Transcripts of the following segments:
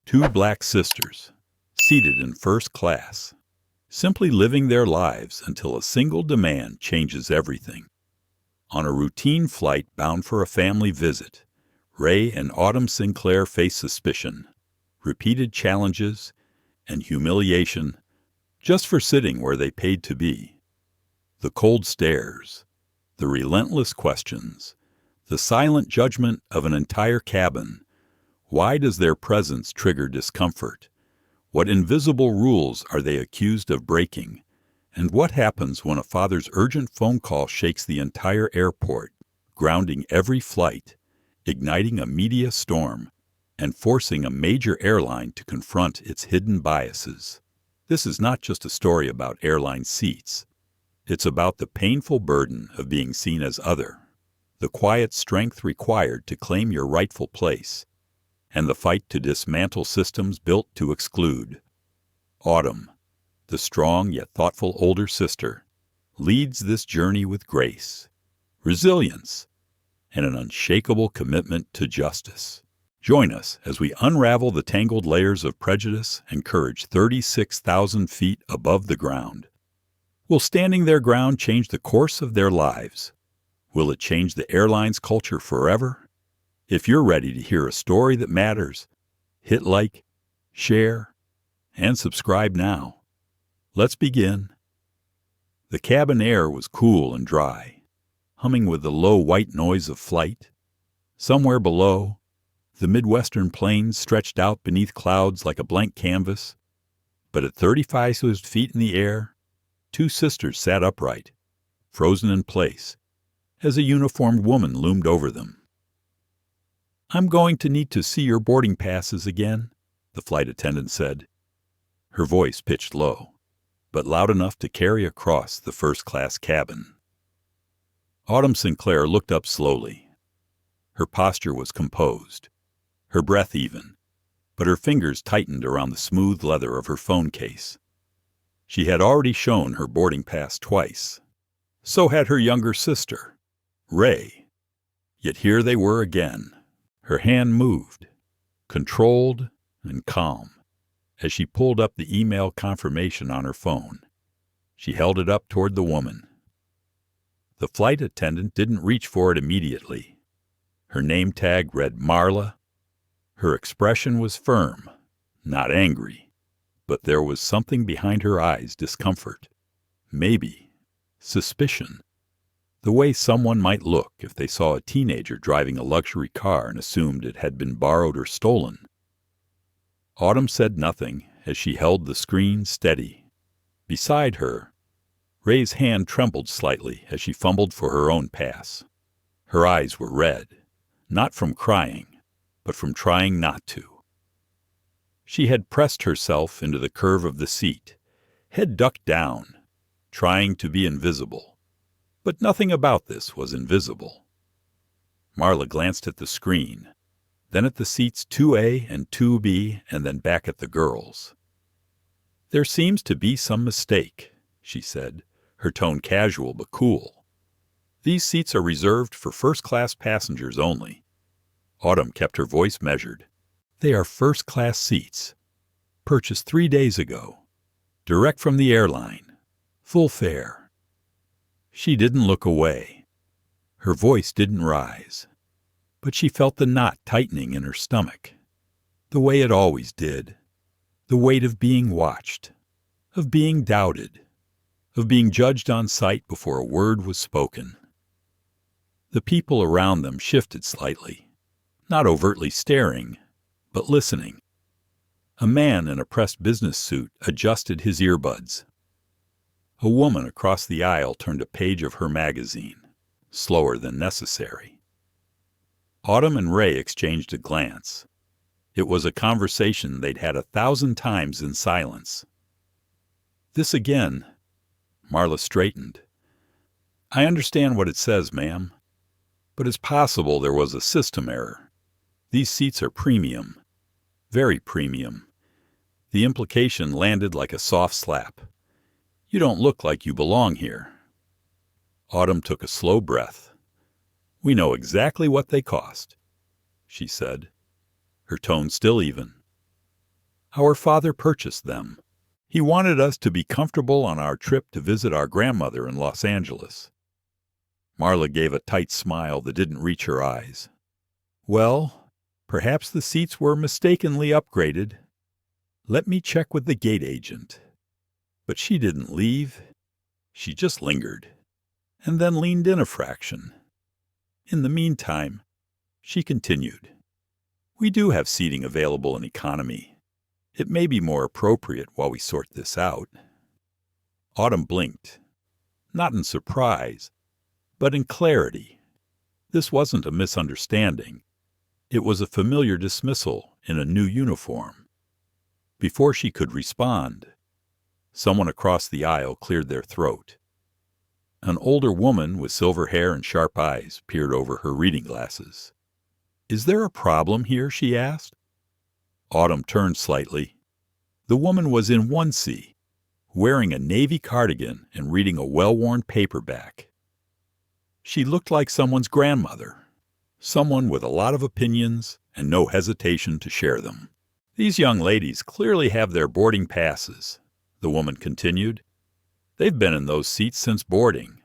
Two black sisters, seated in first class, simply living their lives until a single demand changes everything. On a routine flight bound for a family visit, Ray and Autumn Sinclair face suspicion, repeated challenges, and humiliation just for sitting where they paid to be. The cold stares, the relentless questions, the silent judgment of an entire cabin. Why does their presence trigger discomfort? What invisible rules are they accused of breaking? And what happens when a father's urgent phone call shakes the entire airport, grounding every flight, igniting a media storm, and forcing a major airline to confront its hidden biases? This is not just a story about airline seats. It's about the painful burden of being seen as other, the quiet strength required to claim your rightful place, and the fight to dismantle systems built to exclude. Autumn, the strong yet thoughtful older sister, leads this journey with grace, resilience, and an unshakable commitment to justice. Join us as we unravel the tangled layers of prejudice and courage 36,000 feet above the ground. Will standing their ground change the course of their lives? Will it change the airline's culture forever? If you're ready to hear a story that matters, hit like, share, and subscribe now. Let's begin. The cabin air was cool and dry, humming with the low white noise of flight. Somewhere below, the Midwestern plains stretched out beneath clouds like a blank canvas. But at 35 feet in the air, two sisters sat upright, frozen in place, as a uniformed woman loomed over them. "I'm going to need to see your boarding passes again," the flight attendant said. Her voice pitched low, but loud enough to carry across the first-class cabin. Autumn Sinclair looked up slowly. Her posture was composed, her breath even, but her fingers tightened around the smooth leather of her phone case. She had already shown her boarding pass twice. So had her younger sister, Ray. Yet here they were again. Her hand moved, controlled and calm, as she pulled up the email confirmation on her phone. She held it up toward the woman. The flight attendant didn't reach for it immediately. Her name tag read Marla. Her expression was firm, not angry, but there was something behind her eyes, discomfort, maybe suspicion. The way someone might look if they saw a teenager driving a luxury car and assumed it had been borrowed or stolen. Autumn said nothing as she held the screen steady. Beside her, Ray's hand trembled slightly as she fumbled for her own pass. Her eyes were red, not from crying, but from trying not to. She had pressed herself into the curve of the seat, head ducked down, trying to be invisible. But nothing about this was invisible. Marla glanced at the screen, then at the seats 2A and 2B, and then back at the girls. "There seems to be some mistake," she said, her tone casual but cool. "These seats are reserved for first-class passengers only." Autumn kept her voice measured. "They are first-class seats, purchased 3 days ago, direct from the airline, full fare." She didn't look away. Her voice didn't rise, but she felt the knot tightening in her stomach, the way it always did, the weight of being watched, of being doubted, of being judged on sight before a word was spoken. The people around them shifted slightly, not overtly staring, but listening. A man in a pressed business suit adjusted his earbuds. A woman across the aisle turned a page of her magazine, slower than necessary. Autumn and Ray exchanged a glance. It was a conversation they'd had 1,000 times in silence. "This again." Marla straightened. "I understand what it says, ma'am, but it's possible there was a system error. These seats are premium, very premium." The implication landed like a soft slap. "You don't look like you belong here." Autumn took a slow breath. "We know exactly what they cost," she said, her tone still even. Our father purchased them. He wanted us to be comfortable on our trip to visit our grandmother in Los Angeles. Marla gave a tight smile that didn't reach her eyes. Well, perhaps the seats were mistakenly upgraded. Let me check with the gate agent. But she didn't leave. She just lingered, and then leaned in a fraction. In the meantime, she continued, we do have seating available in economy. It may be more appropriate while we sort this out. Autumn blinked, not in surprise, but in clarity. This wasn't a misunderstanding. It was a familiar dismissal in a new uniform. Before she could respond, someone across the aisle cleared their throat. An older woman with silver hair and sharp eyes peered over her reading glasses. Is there a problem here? She asked. Autumn turned slightly. The woman was in onesie, wearing a navy cardigan and reading a well-worn paperback. She looked like someone's grandmother, someone with a lot of opinions and no hesitation to share them. These young ladies clearly have their boarding passes, the woman continued. They've been in those seats since boarding.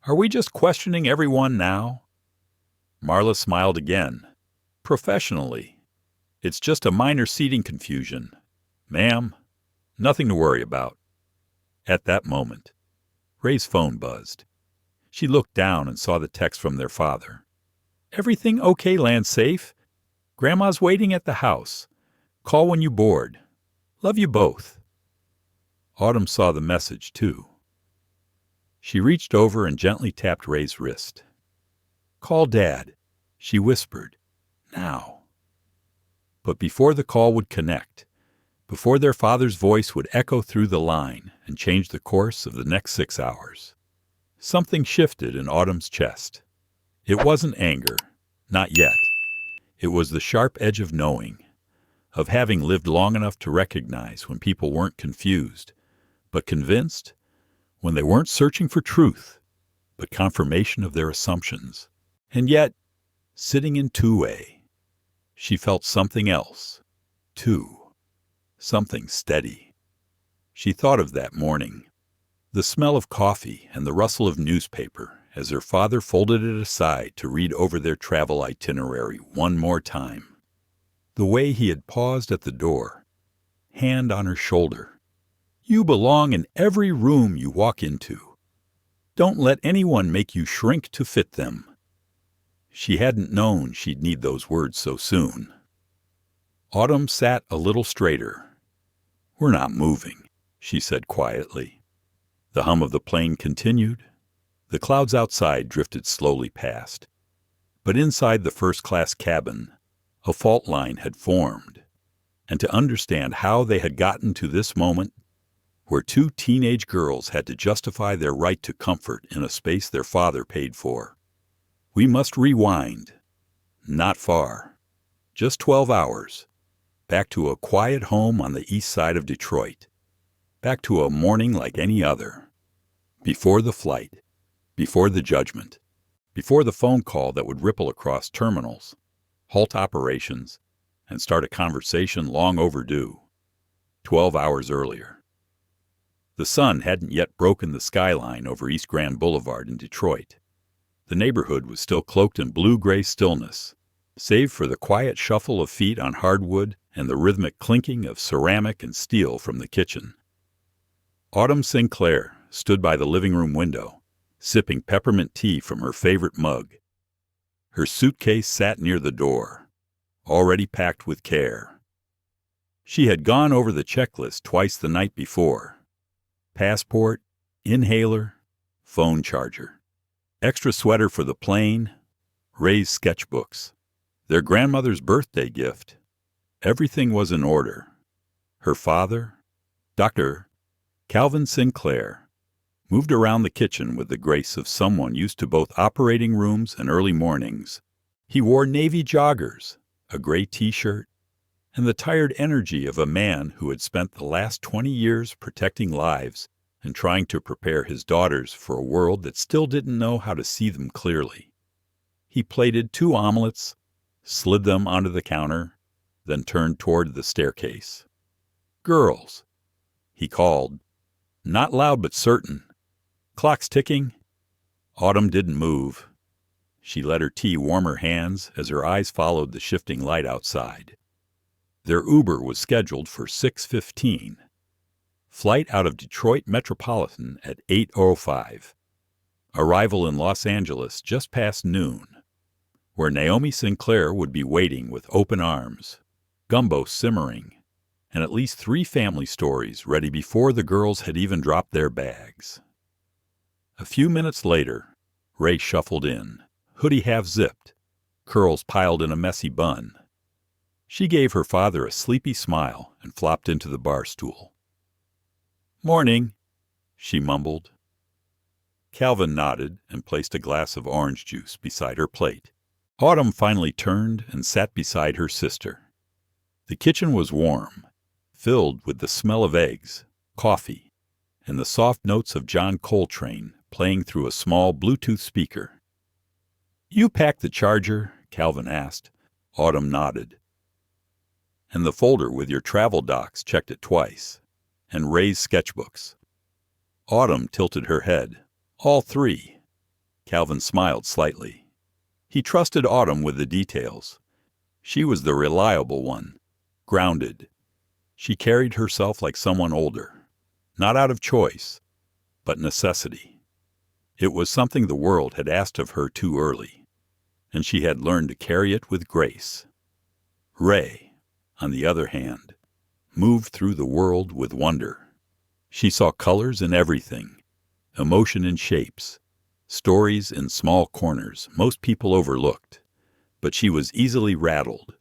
Are we just questioning everyone now? Marla smiled again, professionally. It's just a minor seating confusion. Ma'am, nothing to worry about. At that moment, Ray's phone buzzed. She looked down and saw the text from their father. Everything okay, land safe? Grandma's waiting at the house. Call when you board. Love you both. Autumn saw the message, too. She reached over and gently tapped Ray's wrist. Call Dad, she whispered. Now. But before the call would connect, before their father's voice would echo through the line and change the course of the next 6 hours, something shifted in Autumn's chest. It wasn't anger, not yet. It was the sharp edge of knowing, of having lived long enough to recognize when people weren't confused, but convinced, when they weren't searching for truth, but confirmation of their assumptions. And yet, sitting in two-way, she felt something else, too, something steady. She thought of that morning, the smell of coffee and the rustle of newspaper as her father folded it aside to read over their travel itinerary one more time. The way he had paused at the door, hand on her shoulder. You belong in every room you walk into. Don't let anyone make you shrink to fit them. She hadn't known she'd need those words so soon. Autumn sat a little straighter. We're not moving, she said quietly. The hum of the plane continued. The clouds outside drifted slowly past. But inside the first-class cabin, a fault line had formed. And to understand how they had gotten to this moment, where two teenage girls had to justify their right to comfort in a space their father paid for, we must rewind. Not far. Just 12 hours. Back to a quiet home on the east side of Detroit. Back to a morning like any other. Before the flight. Before the judgment. Before the phone call that would ripple across terminals, halt operations, and start a conversation long overdue. 12 hours earlier. The sun hadn't yet broken the skyline over East Grand Boulevard in Detroit. The neighborhood was still cloaked in blue-gray stillness, save for the quiet shuffle of feet on hardwood and the rhythmic clinking of ceramic and steel from the kitchen. Autumn Sinclair stood by the living room window, sipping peppermint tea from her favorite mug. Her suitcase sat near the door, already packed with care. She had gone over the checklist twice the night before. Passport, inhaler, phone charger, extra sweater for the plane, Ray's sketchbooks, their grandmother's birthday gift. Everything was in order. Her father, Dr. Calvin Sinclair, moved around the kitchen with the grace of someone used to both operating rooms and early mornings. He wore navy joggers, a gray t-shirt, and the tired energy of a man who had spent the last 20 years protecting lives and trying to prepare his daughters for a world that still didn't know how to see them clearly. He plated 2 omelets, slid them onto the counter, then turned toward the staircase. Girls, he called, not loud but certain. Clock's ticking. Autumn didn't move. She let her tea warm her hands as her eyes followed the shifting light outside. Their Uber was scheduled for 6:15. Flight out of Detroit Metropolitan at 8:05. Arrival in Los Angeles just past noon, where Naomi Sinclair would be waiting with open arms, gumbo simmering, and at least 3 family stories ready before the girls had even dropped their bags. A few minutes later, Ray shuffled in, hoodie half-zipped, curls piled in a messy bun. She gave her father a sleepy smile and flopped into the bar stool. "Morning," she mumbled. Calvin nodded and placed a glass of orange juice beside her plate. Autumn finally turned and sat beside her sister. The kitchen was warm, filled with the smell of eggs, coffee, and the soft notes of John Coltrane playing through a small Bluetooth speaker. "You packed the charger?" Calvin asked. Autumn nodded. "And the folder with your travel docs, checked it twice. And Ray's sketchbooks." Autumn tilted her head. "All 3. Calvin smiled slightly. He trusted Autumn with the details. She was the reliable one, grounded. She carried herself like someone older, not out of choice, but necessity. It was something the world had asked of her too early, and she had learned to carry it with grace. Ray, on the other hand, moved through the world with wonder. She saw colors in everything, emotion in shapes, stories in small corners most people overlooked, but she was easily rattled,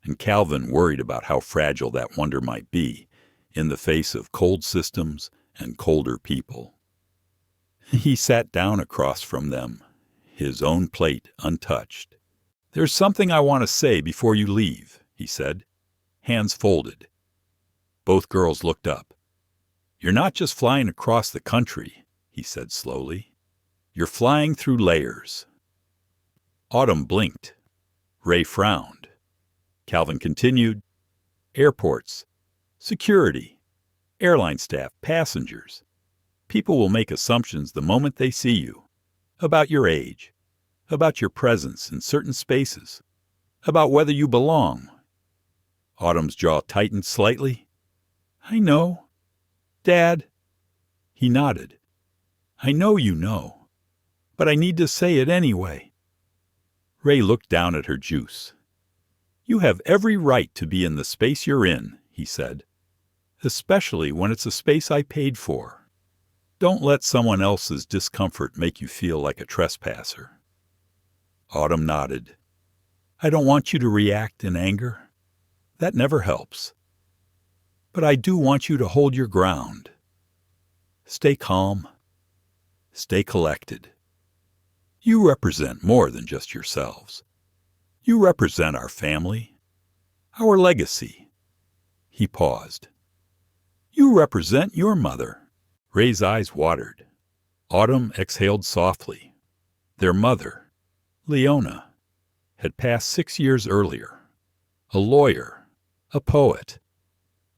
and Calvin worried about how fragile that wonder might be in the face of cold systems and colder people. He sat down across from them, his own plate untouched. "There's something I want to say before you leave," he said, hands folded. Both girls looked up. "You're not just flying across the country," he said slowly. "You're flying through layers." Autumn blinked. Ray frowned. Calvin continued, "Airports, security, airline staff, passengers. People will make assumptions the moment they see you, about your age, about your presence in certain spaces, about whether you belong." Autumn's jaw tightened slightly. "I know. Dad." He nodded. "I know you know, but I need to say it anyway." Ray looked down at her juice. "You have every right to be in the space you're in," he said, "especially when it's a space I paid for. Don't let someone else's discomfort make you feel like a trespasser." Autumn nodded. "I don't want you to react in anger. That never helps. But I do want you to hold your ground. Stay calm. Stay collected. You represent more than just yourselves. You represent our family, our legacy." He paused. "You represent your mother." Ray's eyes watered. Autumn exhaled softly. Their mother, Leona, had passed 6 years earlier. A lawyer, a poet,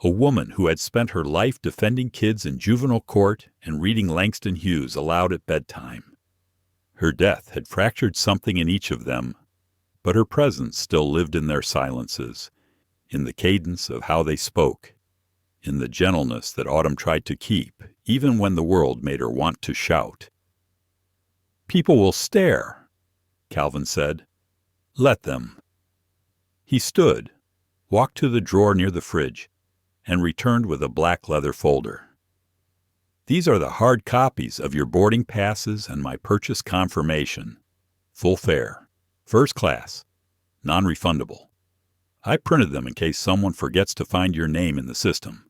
a woman who had spent her life defending kids in juvenile court and reading Langston Hughes aloud at bedtime. Her death had fractured something in each of them, but her presence still lived in their silences, in the cadence of how they spoke, in the gentleness that Autumn tried to keep, even when the world made her want to shout. "People will stare," Calvin said. "Let them." He stood, walked to the drawer near the fridge, and returned with a black leather folder. "These are the hard copies of your boarding passes and my purchase confirmation. Full fare. First class. Non-refundable. I printed them in case someone forgets to find your name in the system."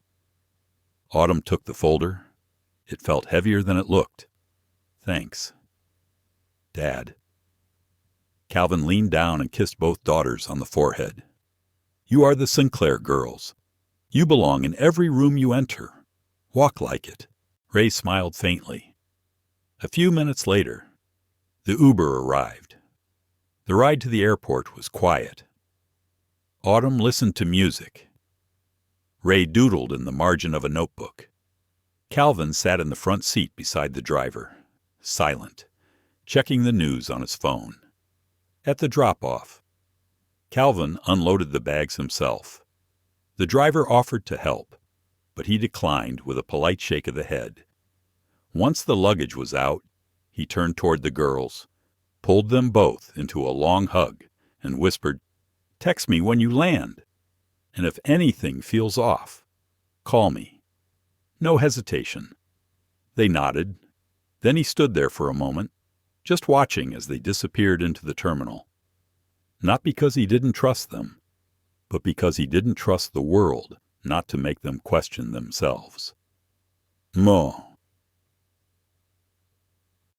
Autumn took the folder. It felt heavier than it looked. "Thanks, Dad." Calvin leaned down and kissed both daughters on the forehead. "You are the Sinclair girls. You belong in every room you enter. Walk like it." Ray smiled faintly. A few minutes later, the Uber arrived. The ride to the airport was quiet. Autumn listened to music. Ray doodled in the margin of a notebook. Calvin sat in the front seat beside the driver, silent, checking the news on his phone. At the drop-off, Calvin unloaded the bags himself. The driver offered to help, but he declined with a polite shake of the head. Once the luggage was out, he turned toward the girls, pulled them both into a long hug, and whispered, "Text me when you land. And if anything feels off, call me." No hesitation. They nodded. Then he stood there for a moment, just watching as they disappeared into the terminal. Not because he didn't trust them, but because he didn't trust the world not to make them question themselves. Mo.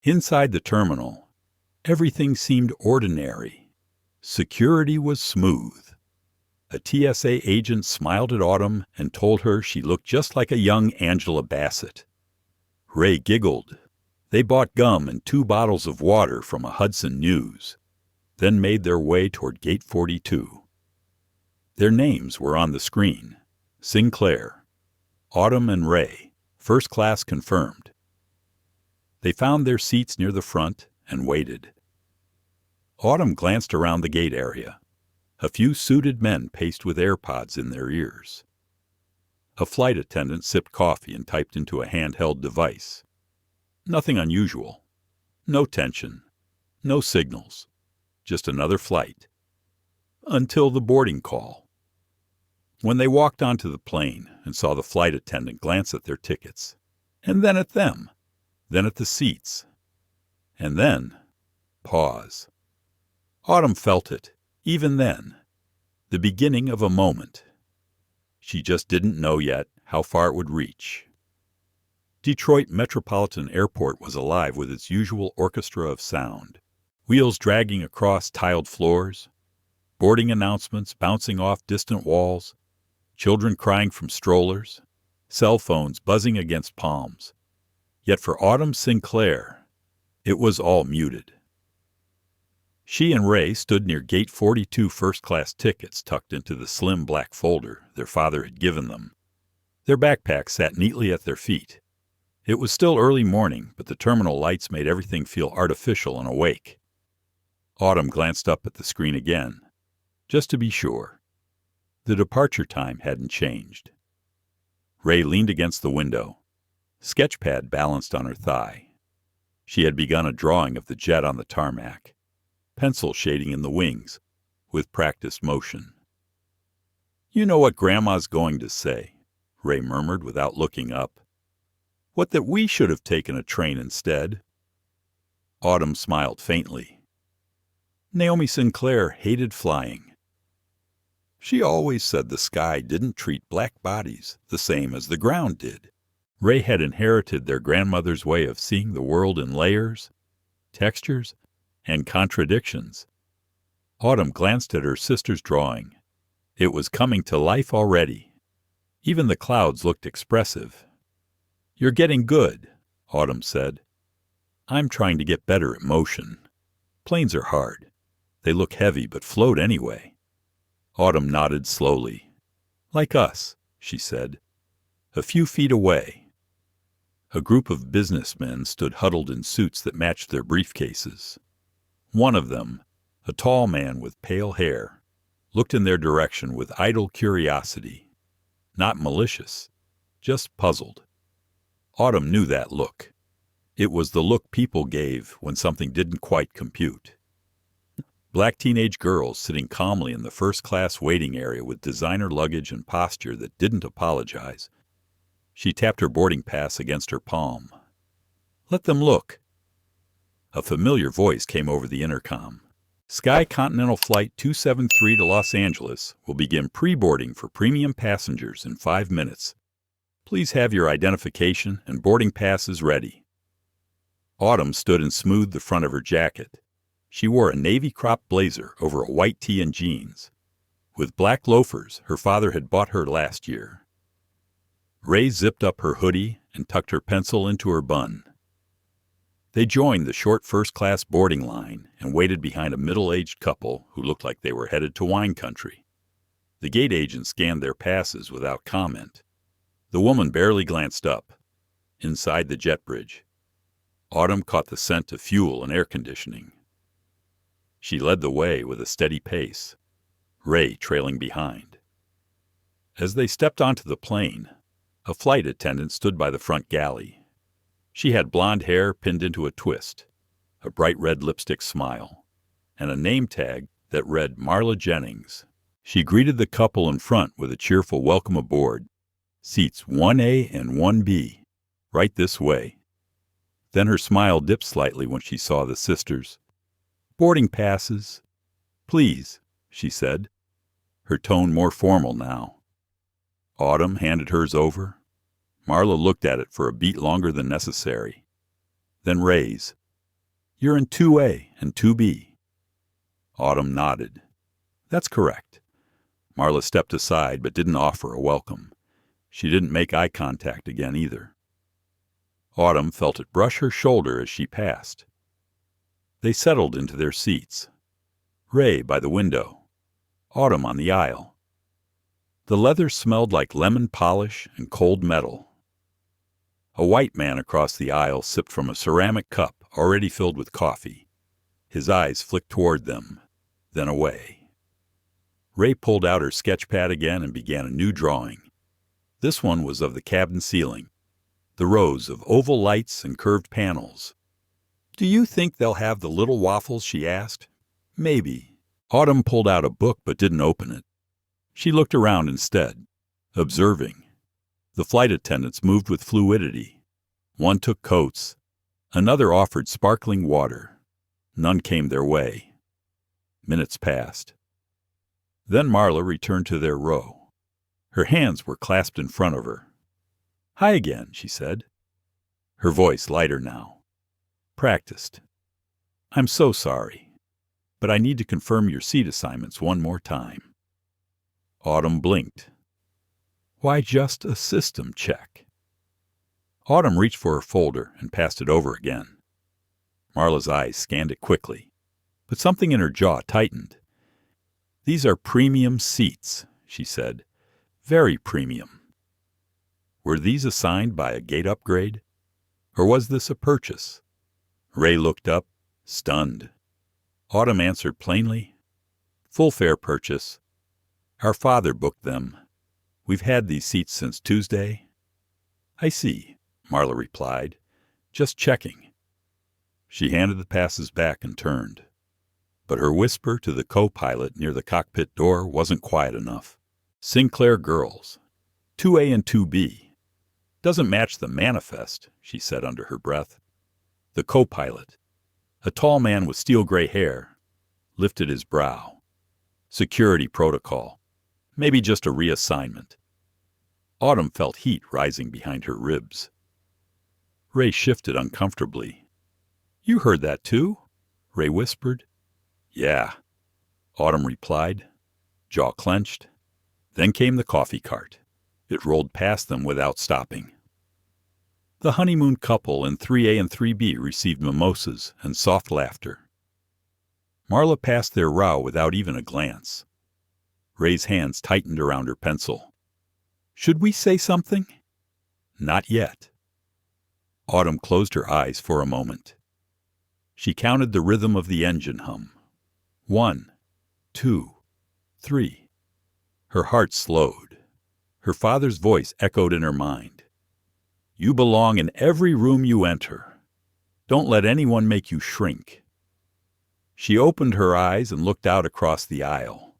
Inside the terminal, everything seemed ordinary. Security was smooth. A TSA agent smiled at Autumn and told her she looked just like a young Angela Bassett. Ray giggled. They bought gum and 2 bottles of water from a Hudson News, then made their way toward Gate 42. Their names were on the screen: Sinclair, Autumn and Ray, first class confirmed. They found their seats near the front and waited. Autumn glanced around the gate area. A few suited men paced with AirPods in their ears. A flight attendant sipped coffee and typed into a handheld device. Nothing unusual. No tension. No signals. Just another flight. Until the boarding call. When they walked onto the plane and saw the flight attendant glance at their tickets, and then at them, then at the seats, and then pause. Autumn felt it, even then, the beginning of a moment. She just didn't know yet how far it would reach. Detroit Metropolitan Airport was alive with its usual orchestra of sound, wheels dragging across tiled floors, boarding announcements bouncing off distant walls, children crying from strollers, cell phones buzzing against palms. Yet for Autumn Sinclair, it was all muted. She and Ray stood near Gate 42 first-class tickets tucked into the slim black folder their father had given them. Their backpacks sat neatly at their feet. It was still early morning, but the terminal lights made everything feel artificial and awake. Autumn glanced up at the screen again, just to be sure. The departure time hadn't changed. Ray leaned against the window, sketchpad balanced on her thigh. She had begun a drawing of the jet on the tarmac, pencil shading in the wings, with practiced motion. "You know what Grandma's going to say," Ray murmured without looking up. "What, that we should have taken a train instead?" Autumn smiled faintly. Naomi Sinclair hated flying. She always said the sky didn't treat black bodies the same as the ground did. Ray had inherited their grandmother's way of seeing the world in layers, textures, and contradictions. Autumn glanced at her sister's drawing. It was coming to life already. Even the clouds looked expressive. "You're getting good," Autumn said. "I'm trying to get better at motion. Planes are hard. They look heavy but float anyway." Autumn nodded slowly. "Like us," she said. A few feet away, a group of businessmen stood huddled in suits that matched their briefcases. One of them, a tall man with pale hair, looked in their direction with idle curiosity. Not malicious, just puzzled. Autumn knew that look. It was the look people gave when something didn't quite compute. Black teenage girls sitting calmly in the first-class waiting area with designer luggage and posture that didn't apologize. She tapped her boarding pass against her palm. "Let them look." A familiar voice came over the intercom. "Sky Continental Flight 273 to Los Angeles will begin pre-boarding for premium passengers in 5 minutes. Please have your identification and boarding passes ready." Autumn stood and smoothed the front of her jacket. She wore a navy crop blazer over a white tee and jeans, with black loafers her father had bought her last year. Ray zipped up her hoodie and tucked her pencil into her bun. They joined the short first-class boarding line and waited behind a middle-aged couple who looked like they were headed to wine country. The gate agent scanned their passes without comment. The woman barely glanced up. Inside the jet bridge, Autumn caught the scent of fuel and air conditioning. She led the way with a steady pace, Ray trailing behind. As they stepped onto the plane, a flight attendant stood by the front galley. She had blonde hair pinned into a twist, a bright red lipstick smile, and a name tag that read Marla Jennings. She greeted the couple in front with a cheerful welcome aboard. Seats 1A and 1B, right this way. Then her smile dipped slightly when she saw the sisters. Boarding passes. Please, she said, her tone more formal now. Autumn handed hers over. Marla looked at it for a beat longer than necessary. Then Ray's. You're in 2A and 2B. Autumn nodded. That's correct. Marla stepped aside but didn't offer a welcome. She didn't make eye contact again either. Autumn felt it brush her shoulder as she passed. They settled into their seats. Ray by the window, Autumn on the aisle. The leather smelled like lemon polish and cold metal. A white man across the aisle sipped from a ceramic cup already filled with coffee. His eyes flicked toward them, then away. Ray pulled out her sketch pad again and began a new drawing. This one was of the cabin ceiling, the rows of oval lights and curved panels. Do you think they'll have the little waffles, she asked. Maybe. Autumn pulled out a book but didn't open it. She looked around instead, observing. The flight attendants moved with fluidity. One took coats. Another offered sparkling water. None came their way. Minutes passed. Then Marla returned to their row. Her hands were clasped in front of her. Hi again, she said. Her voice lighter now. Practiced. I'm so sorry, but I need to confirm your seat assignments one more time. Autumn blinked. Why just a system check? Autumn reached for her folder and passed it over again. Marla's eyes scanned it quickly, but something in her jaw tightened. These are premium seats, she said. Very premium. Were these assigned by a gate upgrade? Or was this a purchase? Ray looked up, stunned. Autumn answered plainly, Full fare purchase. Our father booked them. We've had these seats since Tuesday. I see, Marla replied. Just checking. She handed the passes back and turned. But her whisper to the co-pilot near the cockpit door wasn't quiet enough. Sinclair girls. 2A and 2B. Doesn't match the manifest, she said under her breath. The co-pilot, a tall man with steel-gray hair, lifted his brow. Security protocol. Maybe just a reassignment. Autumn felt heat rising behind her ribs. Ray shifted uncomfortably. You heard that too? Ray whispered. Yeah, Autumn replied, jaw clenched. Then came the coffee cart. It rolled past them without stopping. The honeymoon couple in 3A and 3B received mimosas and soft laughter. Marla passed their row without even a glance. Ray's hands tightened around her pencil. Should we say something? Not yet. Autumn closed her eyes for a moment. She counted the rhythm of the engine hum. 1, 2, 3. Her heart slowed. Her father's voice echoed in her mind. You belong in every room you enter. Don't let anyone make you shrink. She opened her eyes and looked out across the aisle.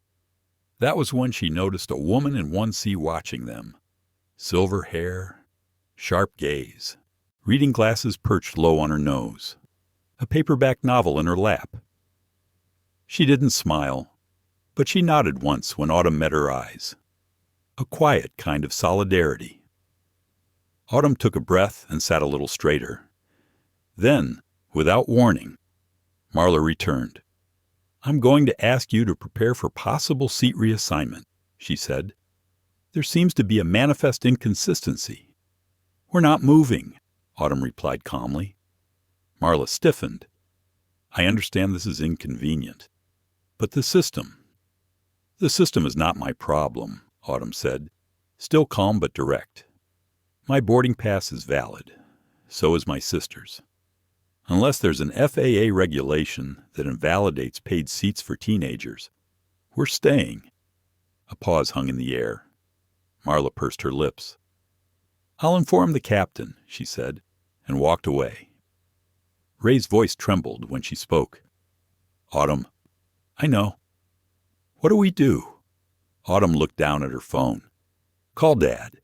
That was when she noticed a woman in 1C watching them. Silver hair, sharp gaze, reading glasses perched low on her nose, a paperback novel in her lap. She didn't smile, but she nodded once when Autumn met her eyes. A quiet kind of solidarity. Autumn took a breath and sat a little straighter. Then, without warning, Marla returned. I'm going to ask you to prepare for possible seat reassignment, she said. There seems to be a manifest inconsistency. We're not moving, Autumn replied calmly. Marla stiffened. I understand this is inconvenient. But the system The system is not my problem, Autumn said, still calm but direct. My boarding pass is valid. So is my sister's. Unless there's an FAA regulation that invalidates paid seats for teenagers, we're staying. A pause hung in the air. Marla pursed her lips. I'll inform the captain, she said, and walked away. Ray's voice trembled when she spoke. Autumn, I know. What do we do? Autumn looked down at her phone. Call Dad.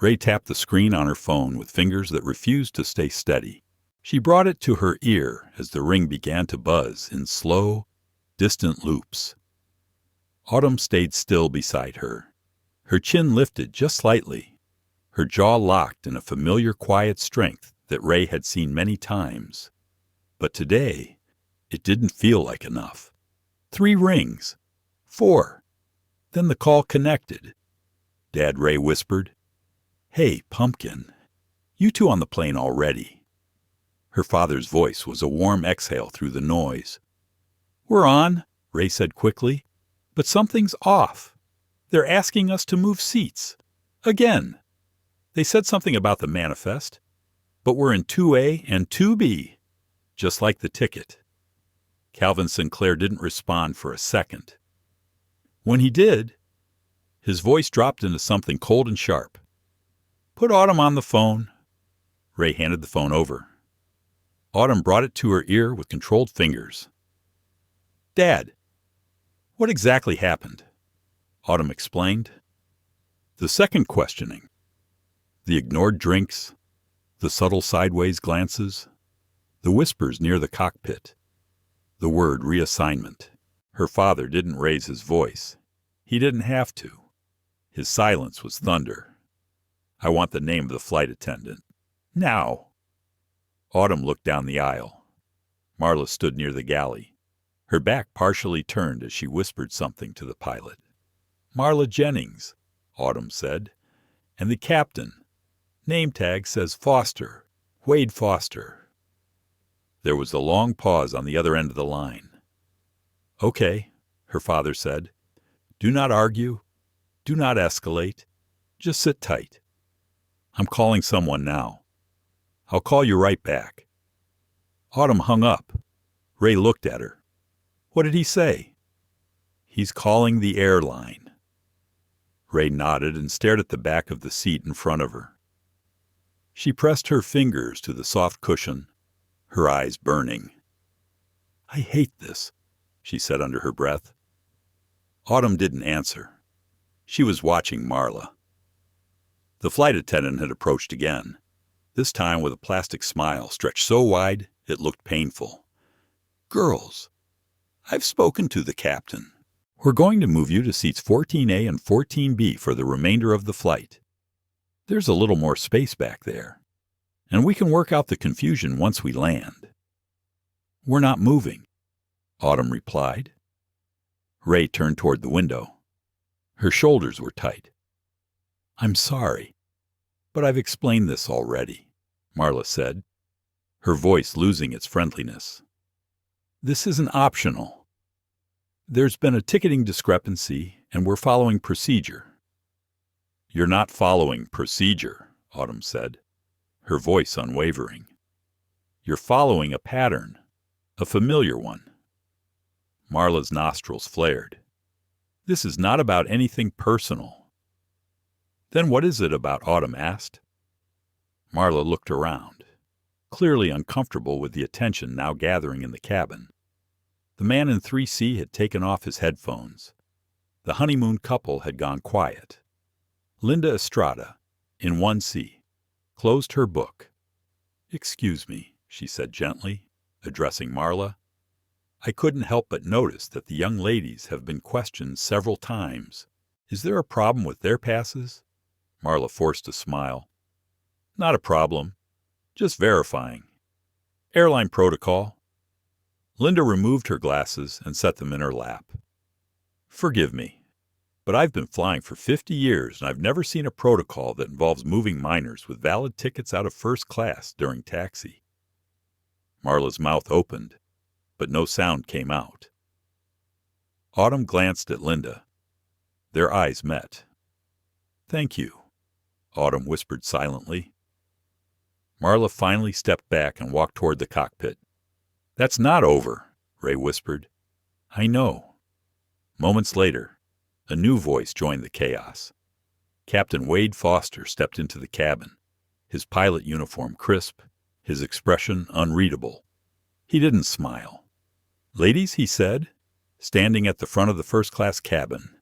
Ray tapped the screen on her phone with fingers that refused to stay steady. She brought it to her ear as the ring began to buzz in slow, distant loops. Autumn stayed still beside her. Her chin lifted just slightly, her jaw locked in a familiar quiet strength that Ray had seen many times. But today, it didn't feel like enough. 3 rings. 4. Then the call connected. Dad, Ray whispered. Hey, Pumpkin, you two on the plane already? Her father's voice was a warm exhale through the noise. We're on, Ray said quickly, but something's off. They're asking us to move seats. Again. They said something about the manifest, but we're in 2A and 2B, just like the ticket. Calvin Sinclair didn't respond for a second. When he did, his voice dropped into something cold and sharp. Put Autumn on the phone. Ray handed the phone over. Autumn brought it to her ear with controlled fingers. Dad, what exactly happened? Autumn explained. The second questioning. The ignored drinks, the subtle sideways glances, the whispers near the cockpit, the word reassignment. Her father didn't raise his voice. He didn't have to. His silence was thunder. I want the name of the flight attendant. Now. Autumn looked down the aisle. Marla stood near the galley, her back partially turned as she whispered something to the pilot. Marla Jennings, Autumn said, and the captain. Name tag says Foster, Wade Foster. There was a long pause on the other end of the line. Okay, her father said. Do not argue. Do not escalate. Just sit tight. I'm calling someone now. I'll call you right back. Autumn hung up. Ray looked at her. What did he say? He's calling the airline. Ray nodded and stared at the back of the seat in front of her. She pressed her fingers to the soft cushion, her eyes burning. I hate this, she said under her breath. Autumn didn't answer. She was watching Marla. The flight attendant had approached again, this time with a plastic smile stretched so wide it looked painful. Girls, I've spoken to the captain. We're going to move you to seats 14A and 14B for the remainder of the flight. There's a little more space back there, and we can work out the confusion once we land. We're not moving, Autumn replied. Ray turned toward the window. Her shoulders were tight. I'm sorry, but I've explained this already, Marla said, her voice losing its friendliness. This isn't optional. There's been a ticketing discrepancy, and we're following procedure. You're not following procedure, Autumn said, her voice unwavering. You're following a pattern, a familiar one. Marla's nostrils flared. This is not about anything personal. Then what is it about? Autumn asked. Marla looked around, clearly uncomfortable with the attention now gathering in the cabin. The man in 3C had taken off his headphones. The honeymoon couple had gone quiet. Linda Estrada, in 1C, closed her book. Excuse me, she said gently, addressing Marla. I couldn't help but notice that the young ladies have been questioned several times. Is there a problem with their passes? Marla forced a smile. Not a problem. Just verifying. Airline protocol. Linda removed her glasses and set them in her lap. Forgive me, but I've been flying for 50 years and I've never seen a protocol that involves moving minors with valid tickets out of first class during taxi. Marla's mouth opened, but no sound came out. Autumn glanced at Linda. Their eyes met. "Thank you," Autumn whispered silently. Marla finally stepped back and walked toward the cockpit. "That's not over," Ray whispered. "I know." Moments later, a new voice joined the chaos. Captain Wade Foster stepped into the cabin, his pilot uniform crisp, his expression unreadable. He didn't smile. "Ladies," he said, standing at the front of the first-class cabin,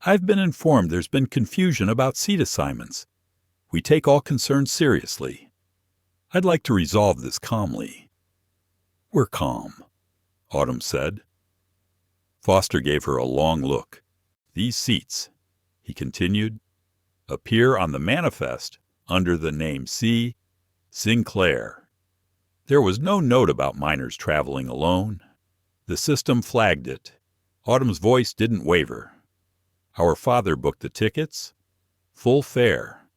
"I've been informed there's been confusion about seat assignments. We take all concerns seriously. I'd like to resolve this calmly." "We're calm," Autumn said. Foster gave her a long look. "These seats," he continued, "appear on the manifest under the name C. Sinclair. There was no note about minors traveling alone. The system flagged it." Autumn's voice didn't waver. "Our father booked the tickets, full fare,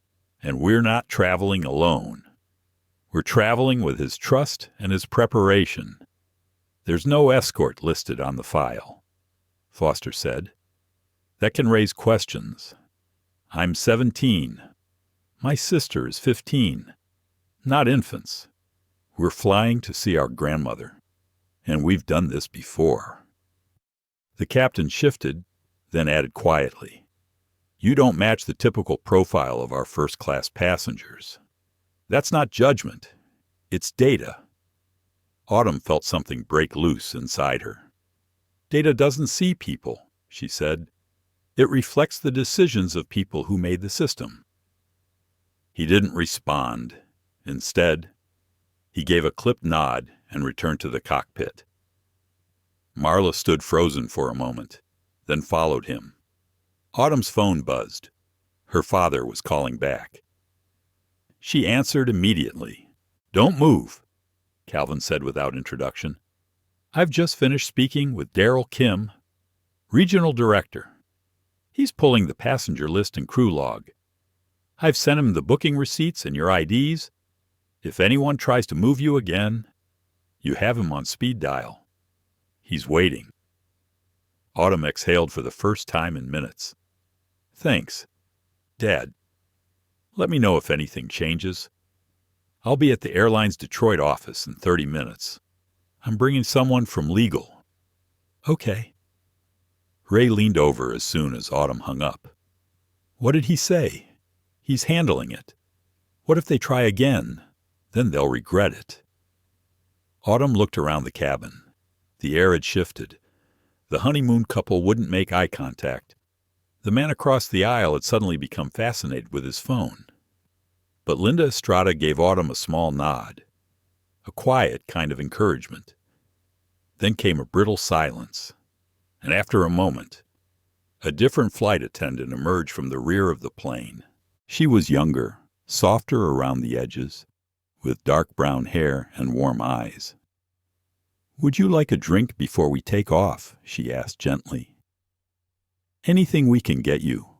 and we're not traveling alone. We're traveling with his trust and his preparation. There's no escort listed on the file," Foster said. "That can raise questions. I'm 17. My sister is 15. Not infants. We're flying to see our grandmother, and we've done this before." The captain shifted, then added quietly, "You don't match the typical profile of our first-class passengers. That's not judgment. It's data." Autumn felt something break loose inside her. "Data doesn't see people," she said. "It reflects the decisions of people who made the system." He didn't respond. Instead, he gave a clipped nod and returned to the cockpit. Marla stood frozen for a moment, then followed him. Autumn's phone buzzed. Her father was calling back. She answered immediately. "Don't move," Calvin said without introduction. "I've just finished speaking with Daryl Kim, Regional Director. He's pulling the passenger list and crew log. I've sent him the booking receipts and your IDs. If anyone tries to move you again, you have him on speed dial. He's waiting." Autumn exhaled for the first time in minutes. "Thanks, Dad. Let me know if anything changes. I'll be at the airline's Detroit office in 30 minutes. I'm bringing someone from legal." "Okay." Ray leaned over as soon as Autumn hung up. "What did he say?" "He's handling it. What if they try again? Then they'll regret it." Autumn looked around the cabin. The air had shifted. The honeymoon couple wouldn't make eye contact. The man across the aisle had suddenly become fascinated with his phone. But Linda Estrada gave Autumn a small nod, a quiet kind of encouragement. Then came a brittle silence, and after a moment, a different flight attendant emerged from the rear of the plane. She was younger, softer around the edges, with dark brown hair and warm eyes. "Would you like a drink before we take off?" she asked gently. "Anything we can get you."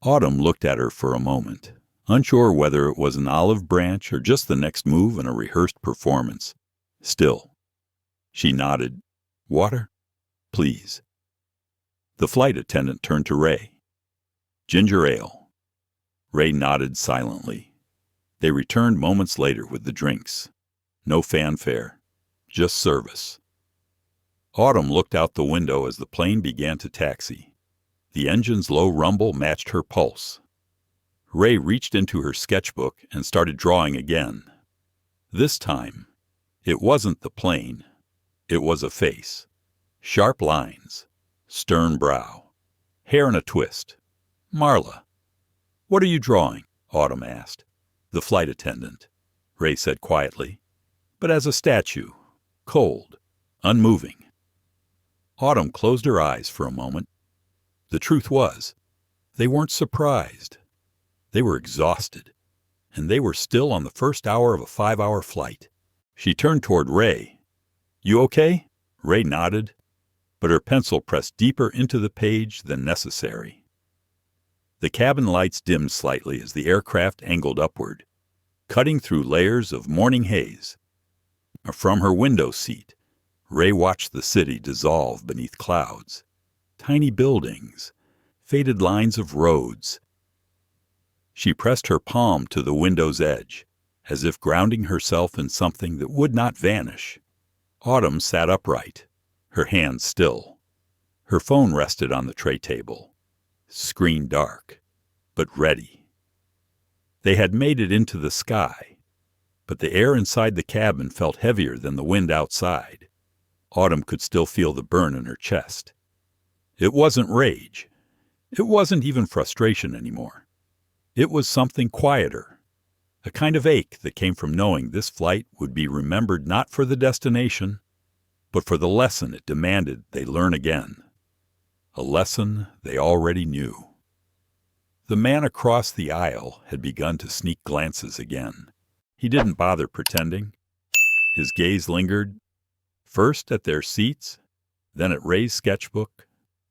Autumn looked at her for a moment, unsure whether it was an olive branch or just the next move in a rehearsed performance. Still, she nodded. "Water? Please." The flight attendant turned to Ray. "Ginger ale." Ray nodded silently. They returned moments later with the drinks. No fanfare, just service. Autumn looked out the window as the plane began to taxi. The engine's low rumble matched her pulse. Ray reached into her sketchbook and started drawing again. This time, it wasn't the plane. It was a face. Sharp lines, stern brow, hair in a twist. "Marla." "What are you drawing?" Autumn asked. "The flight attendant," Ray said quietly, but as a statue, cold, unmoving. Autumn closed her eyes for a moment. The truth was, they weren't surprised. They were exhausted, and they were still on the first hour of a 5-hour flight. She turned toward Ray. "You okay?" Ray nodded, but her pencil pressed deeper into the page than necessary. The cabin lights dimmed slightly as the aircraft angled upward, cutting through layers of morning haze. From her window seat, Ray watched the city dissolve beneath clouds. Tiny buildings, faded lines of roads. She pressed her palm to the window's edge, as if grounding herself in something that would not vanish. Autumn sat upright, her hands still. Her phone rested on the tray table, screen dark, but ready. They had made it into the sky, but the air inside the cabin felt heavier than the wind outside. Autumn could still feel the burn in her chest. It wasn't rage. It wasn't even frustration anymore. It was something quieter, a kind of ache that came from knowing this flight would be remembered not for the destination, but for the lesson it demanded they learn again. A lesson they already knew. The man across the aisle had begun to sneak glances again. He didn't bother pretending. His gaze lingered, first at their seats, then at Ray's sketchbook,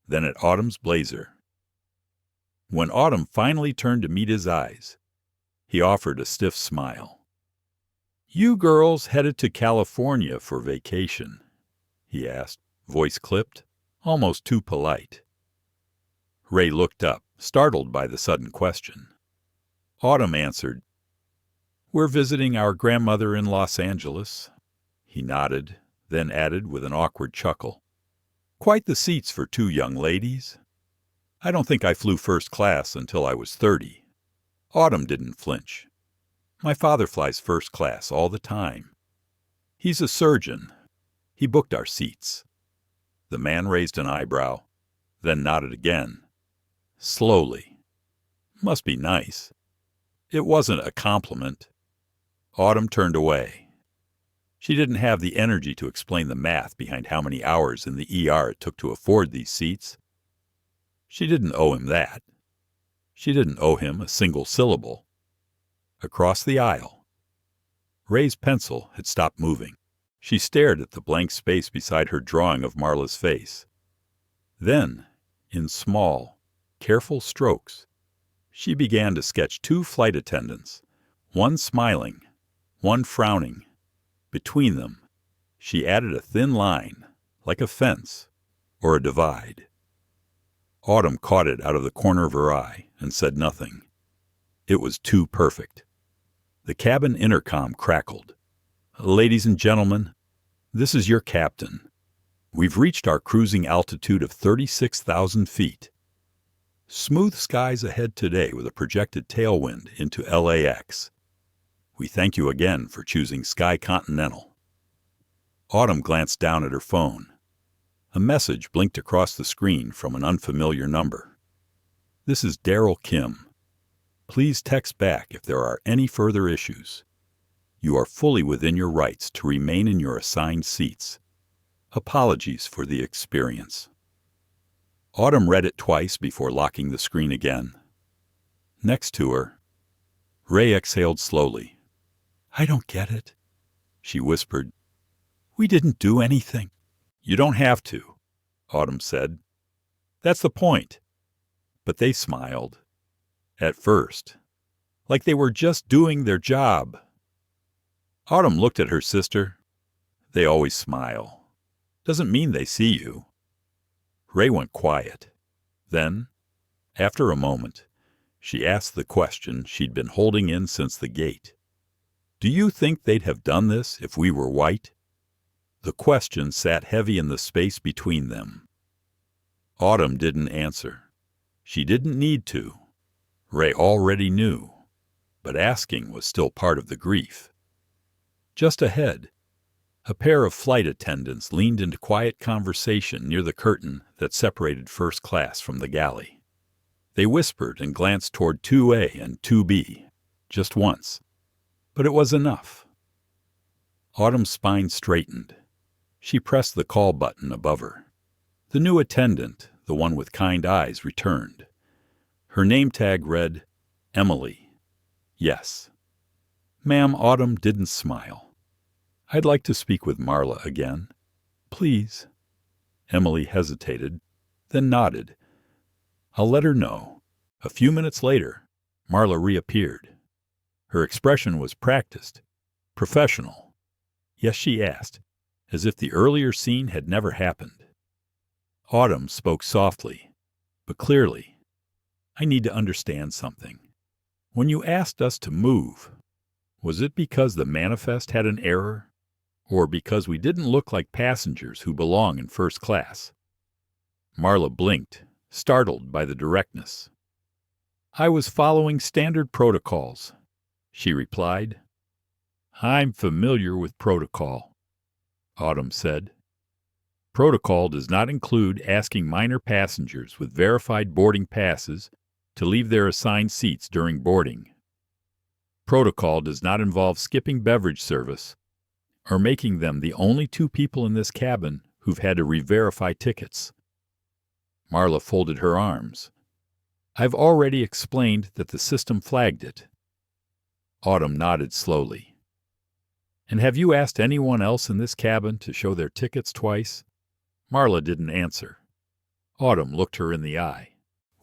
then at Autumn's blazer. When Autumn finally turned to meet his eyes, he offered a stiff smile. "You girls headed to California for vacation?" he asked, voice clipped, almost too polite. Ray looked up, startled by the sudden question. Autumn answered, "We're visiting our grandmother in Los Angeles." He nodded, then added with an awkward chuckle, "Quite the seats for two young ladies. I don't think I flew first class until I was 30. Autumn didn't flinch. My father flies first class all the time. He's a surgeon. He booked our seats." The man raised an eyebrow, then nodded again, slowly. Must be nice. It wasn't a compliment. Autumn turned away. She didn't have the energy to explain the math behind how many hours in the ER it took to afford these seats. She didn't owe him that. She didn't owe him a single syllable. Across the aisle, Ray's pencil had stopped moving. She stared at the blank space beside her drawing of Marla's face. Then, in small, careful strokes, she began to sketch two flight attendants, one smiling, one frowning. Between them, she added a thin line, like a fence or a divide. Autumn caught it out of the corner of her eye and said nothing. It was too perfect. The cabin intercom crackled. "Ladies and gentlemen, this is your captain. We've reached our cruising altitude of 36,000 feet. Smooth skies ahead today with a projected tailwind into LAX. We thank you again for choosing Sky Continental." Autumn glanced down at her phone. A message blinked across the screen from an unfamiliar number. "This is Daryl Kim. Please text back if there are any further issues. You are fully within your rights to remain in your assigned seats. Apologies for the experience." Autumn read it twice before locking the screen again. Next to her, Ray exhaled slowly. "I don't get it," she whispered. "We didn't do anything." "You don't have to," Autumn said. "That's the point." But they smiled. At first, like they were just doing their job. Autumn looked at her sister. "They always smile. Doesn't mean they see you." Ray went quiet. Then, after a moment, she asked the question she'd been holding in since the gate. "Do you think they'd have done this if we were white?" The question sat heavy in the space between them. Autumn didn't answer. She didn't need to. Ray already knew, but asking was still part of the grief. Just ahead, a pair of flight attendants leaned into quiet conversation near the curtain that separated first class from the galley. They whispered and glanced toward 2A and 2B, just once, but it was enough. Autumn's spine straightened. She pressed the call button above her. The new attendant, the one with kind eyes, returned. Her name tag read, Emily. Yes. Ma'am, Autumn didn't smile. "I'd like to speak with Marla again." "Please." Emily hesitated, then nodded. "I'll let her know." A few minutes later, Marla reappeared. Her expression was practiced, professional. Yes, she asked, as if the earlier scene had never happened. Autumn spoke softly, but clearly. I need to understand something. When you asked us to move, was it because the manifest had an error, or because we didn't look like passengers who belong in first class? Marla blinked, startled by the directness. I was following standard protocols, she replied. I'm familiar with protocol, Autumn said. Protocol does not include asking minor passengers with verified boarding passes to leave their assigned seats during boarding. Protocol does not involve skipping beverage service or making them the only two people in this cabin who've had to re-verify tickets. Marla folded her arms. I've already explained that the system flagged it. Autumn nodded slowly. And have you asked anyone else in this cabin to show their tickets twice? Marla didn't answer. Autumn looked her in the eye.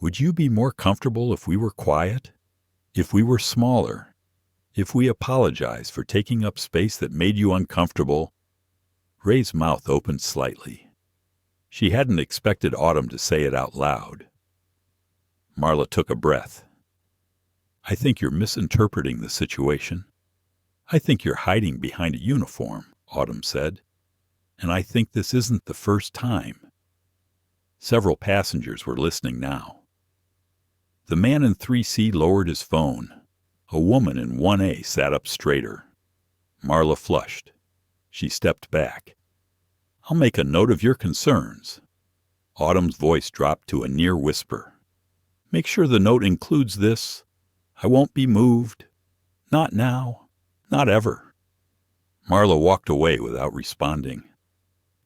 Would you be more comfortable if we were quiet? If we were smaller? If we apologized for taking up space that made you uncomfortable? Ray's mouth opened slightly. She hadn't expected Autumn to say it out loud. Marla took a breath. I think you're misinterpreting the situation. I think you're hiding behind a uniform, Autumn said. And I think this isn't the first time. Several passengers were listening now. The man in 3C lowered his phone. A woman in 1A sat up straighter. Marla flushed. She stepped back. I'll make a note of your concerns. Autumn's voice dropped to a near whisper. Make sure the note includes this. I won't be moved. Not now. Not ever. Marla walked away without responding.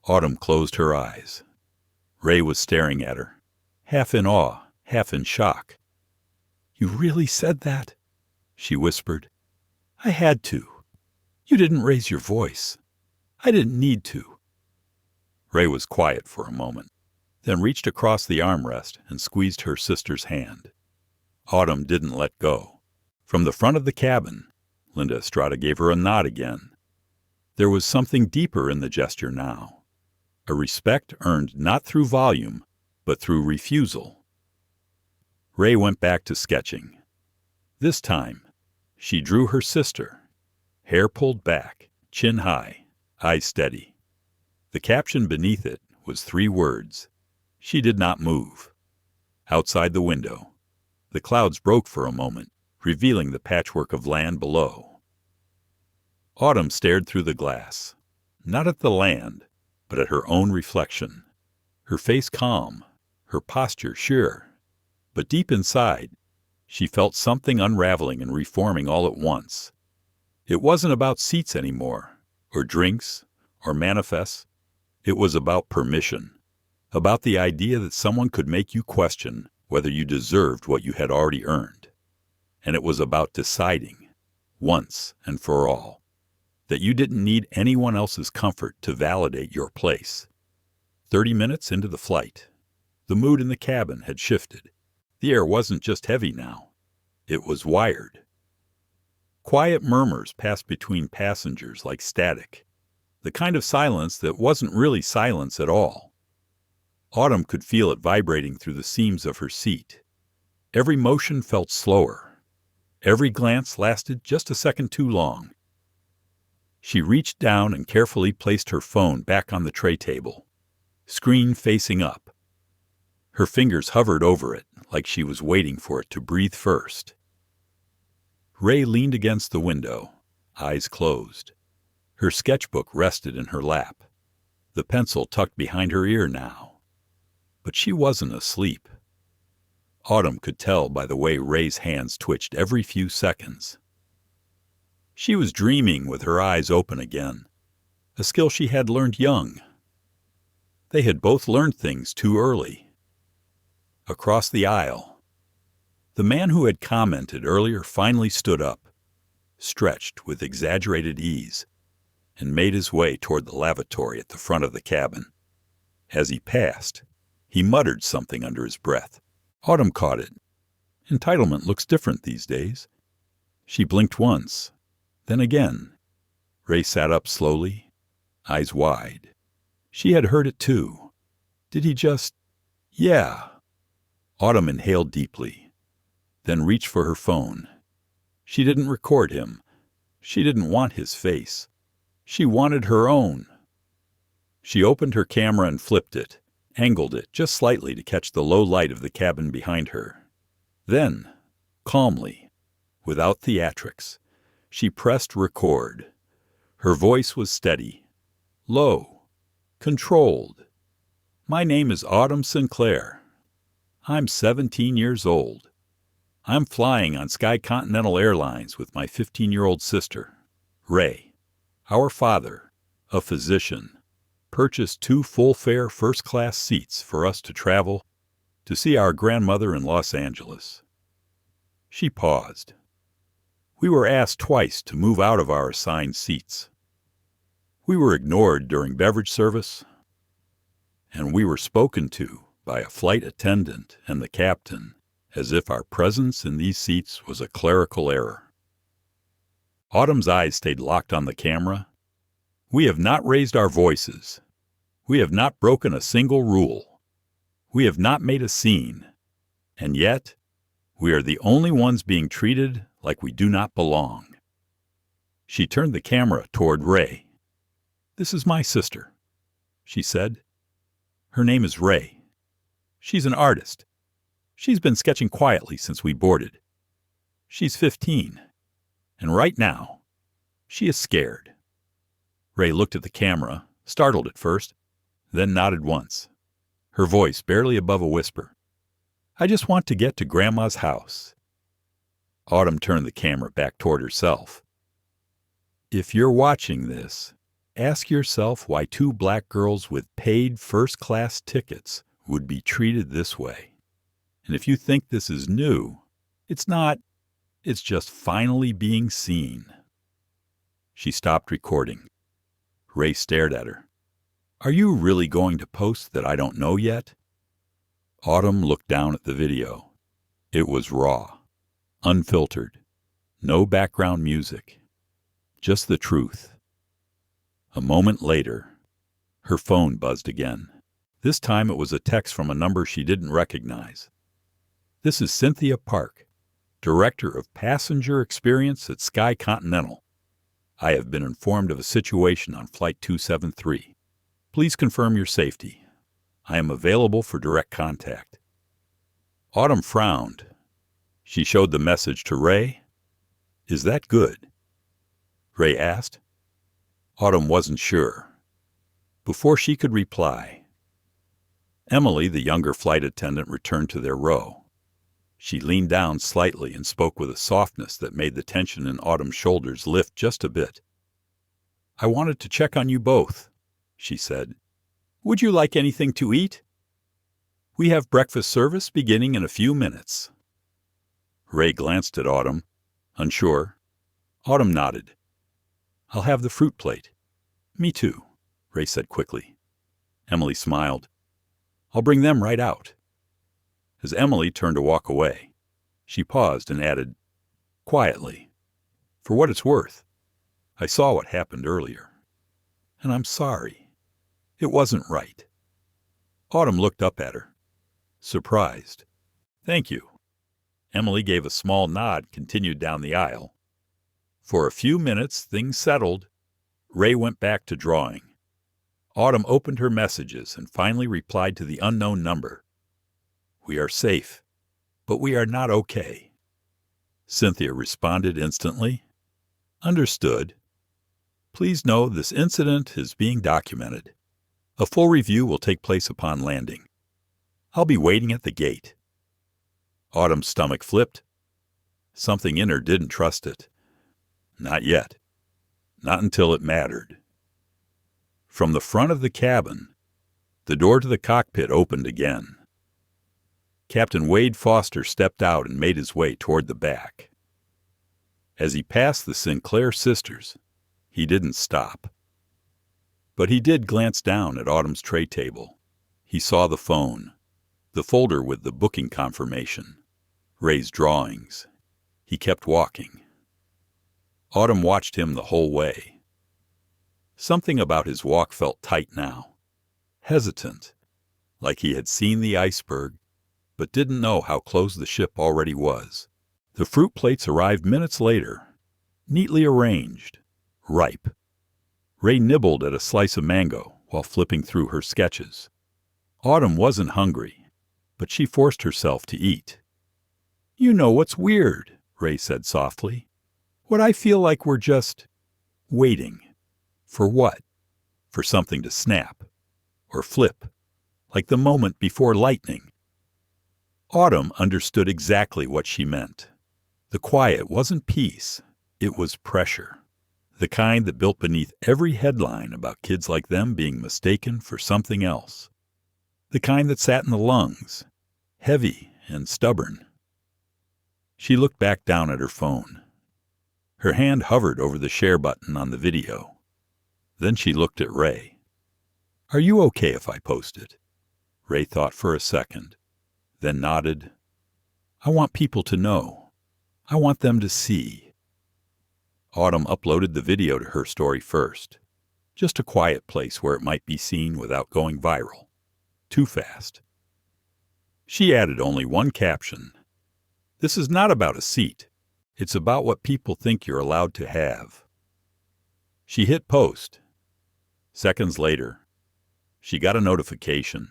Autumn closed her eyes. Ray was staring at her, half in awe, half in shock. You really said that? She whispered. I had to. You didn't raise your voice. I didn't need to. Ray was quiet for a moment, then reached across the armrest and squeezed her sister's hand. Autumn didn't let go. From the front of the cabin, Linda Estrada gave her a nod again. There was something deeper in the gesture now. A respect earned not through volume, but through refusal. Ray went back to sketching. This time, she drew her sister, hair pulled back, chin high, eyes steady. The caption beneath it was 3 words. She did not move. Outside the window, the clouds broke for a moment, revealing the patchwork of land below. Autumn stared through the glass, not at the land, but at her own reflection. Her face calm, her posture sure. But deep inside, she felt something unraveling and reforming all at once. It wasn't about seats anymore, or drinks, or manifests. It was about permission, about the idea that someone could make you question whether you deserved what you had already earned. And it was about deciding, once and for all, that you didn't need anyone else's comfort to validate your place. 30 minutes into the flight, the mood in the cabin had shifted. The air wasn't just heavy now. It was wired. Quiet murmurs passed between passengers like static, the kind of silence that wasn't really silence at all. Autumn could feel it vibrating through the seams of her seat. Every motion felt slower. Every glance lasted just a second too long. She reached down and carefully placed her phone back on the tray table, screen facing up. Her fingers hovered over it like she was waiting for it to breathe first. Ray leaned against the window, eyes closed. Her sketchbook rested in her lap, the pencil tucked behind her ear now. But she wasn't asleep. Autumn could tell by the way Ray's hands twitched every few seconds. She was dreaming with her eyes open again, a skill she had learned young. They had both learned things too early. Across the aisle, the man who had commented earlier finally stood up, stretched with exaggerated ease, and made his way toward the lavatory at the front of the cabin. As he passed, he muttered something under his breath. Autumn caught it. Entitlement looks different these days. She blinked once, then again. Ray sat up slowly, eyes wide. She had heard it too. Did he just... Yeah. Autumn inhaled deeply, then reached for her phone. She didn't record him. She didn't want his face. She wanted her own. She opened her camera and flipped it, angled it just slightly to catch the low light of the cabin behind her. Then, calmly, without theatrics, she pressed record. Her voice was steady, low, controlled. "My name is Autumn Sinclair. I'm 17 years old. I'm flying on Sky Continental Airlines with my 15-year-old sister, Ray. Our father, a physician, purchased 2 full-fare first-class seats for us to travel to see our grandmother in Los Angeles." She paused. "We were asked twice to move out of our assigned seats. We were ignored during beverage service, and we were spoken to by a flight attendant and the captain as if our presence in these seats was a clerical error." Autumn's eyes stayed locked on the camera. "We have not raised our voices. We have not broken a single rule. We have not made a scene. And yet, we are the only ones being treated like we do not belong." She turned the camera toward Ray. "This is my sister," she said. "Her name is Ray. She's an artist. She's been sketching quietly since we boarded. She's 15, and right now, she is scared." Ray looked at the camera, startled at first, then nodded once, her voice barely above a whisper. "I just want to get to Grandma's house." Autumn turned the camera back toward herself. "If you're watching this, ask yourself why 2 black girls with paid first-class tickets would be treated this way. And if you think this is new, it's not. It's just finally being seen." She stopped recording. Ray stared at her. "Are you really going to post that I don't know yet?" Autumn looked down at the video. It was raw, unfiltered, no background music, just the truth. A moment later, her phone buzzed again. This time it was a text from a number she didn't recognize. "This is Cynthia Park, Director of Passenger Experience at Sky Continental. I have been informed of a situation on Flight 273. Please confirm your safety. I am available for direct contact." Autumn frowned. She showed the message to Ray. "Is that good?" Ray asked. Autumn wasn't sure. Before she could reply, Emily, the younger flight attendant, returned to their row. She leaned down slightly and spoke with a softness that made the tension in Autumn's shoulders lift just a bit. "I wanted to check on you both," she said. "Would you like anything to eat? We have breakfast service beginning in a few minutes." Ray glanced at Autumn, unsure. Autumn nodded. "I'll have the fruit plate." "Me too," Ray said quickly. Emily smiled. "I'll bring them right out." As Emily turned to walk away, she paused and added, quietly, "For what it's worth, I saw what happened earlier. And I'm sorry. It wasn't right." Autumn looked up at her, surprised. "Thank you." Emily gave a small nod, continued down the aisle. For a few minutes, things settled. Ray went back to drawing. Autumn opened her messages and finally replied to the unknown number. "We are safe, but we are not okay." Cynthia responded instantly. "Understood. Please know this incident is being documented. A full review will take place upon landing. I'll be waiting at the gate." Autumn's stomach flipped. Something in her didn't trust it. Not yet. Not until it mattered. From the front of the cabin, the door to the cockpit opened again. Captain Wade Foster stepped out and made his way toward the back. As he passed the Sinclair sisters, he didn't stop. But he did glance down at Autumn's tray table. He saw the phone, the folder with the booking confirmation, Ray's drawings. He kept walking. Autumn watched him the whole way. Something about his walk felt tight now, hesitant, like he had seen the iceberg, but didn't know how close the ship already was. The fruit plates arrived minutes later, neatly arranged, ripe. Ray nibbled at a slice of mango while flipping through her sketches. Autumn wasn't hungry, but she forced herself to eat. "You know what's weird," Ray said softly. "What I feel like we're just waiting. For what? For something to snap or flip, like the moment before lightning." Autumn understood exactly what she meant. The quiet wasn't peace, it was pressure. The kind that built beneath every headline about kids like them being mistaken for something else. The kind that sat in the lungs, heavy and stubborn. She looked back down at her phone. Her hand hovered over the share button on the video. Then she looked at Ray. "Are you okay if I post it?" Ray thought for a second, then nodded. "I want people to know. I want them to see." Autumn uploaded the video to her story first. Just a quiet place where it might be seen without going viral. Too fast. She added only one caption. "This is not about a seat. It's about what people think you're allowed to have." She hit post. Seconds later, she got a notification.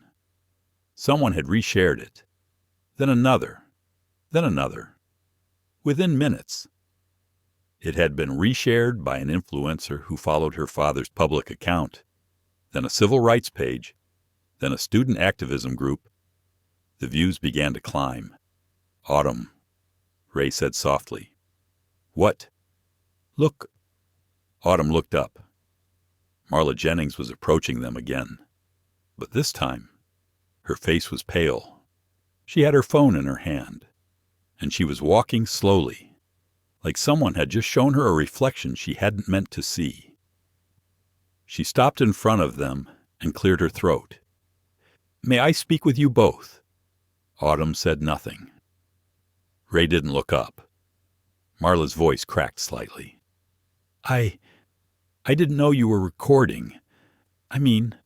Someone had reshared it. Then another. Then another. Within minutes. It had been reshared by an influencer who followed her father's public account, then a civil rights page, then a student activism group. The views began to climb. "Autumn," Ray said softly. "What?" "Look." Autumn looked up. Marla Jennings was approaching them again. But this time, her face was pale. She had her phone in her hand, and she was walking slowly, like someone had just shown her a reflection she hadn't meant to see. She stopped in front of them and cleared her throat. "May I speak with you both?" Autumn said nothing. Ray didn't look up. Marla's voice cracked slightly. I didn't know you were recording. I mean,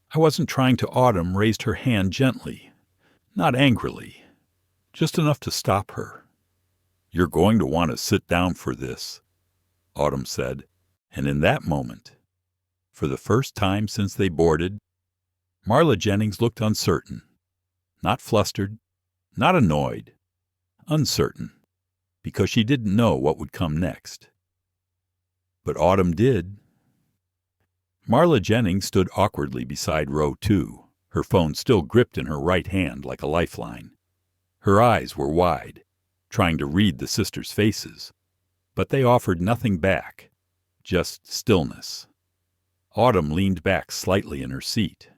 I wasn't trying to." Autumn raised her hand gently, not angrily, just enough to stop her. "You're going to want to sit down for this," Autumn said, and in that moment, for the first time since they boarded, Marla Jennings looked uncertain, not flustered, not annoyed, uncertain, because she didn't know what would come next. But Autumn did. Marla Jennings stood awkwardly beside row 2, her phone still gripped in her right hand like a lifeline. Her eyes were wide, trying to read the sisters' faces, but they offered nothing back, just stillness. Autumn leaned back slightly in her seat.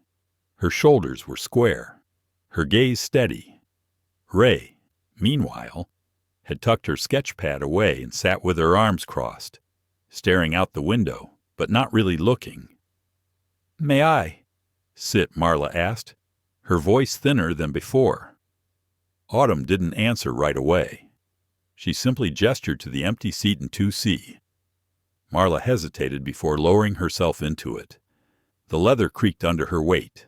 Her shoulders were square, her gaze steady. Ray, meanwhile, had tucked her sketch pad away and sat with her arms crossed, staring out the window, but not really looking. "May I sit?" Marla asked, her voice thinner than before. Autumn didn't answer right away. She simply gestured to the empty seat in 2C. Marla hesitated before lowering herself into it. The leather creaked under her weight.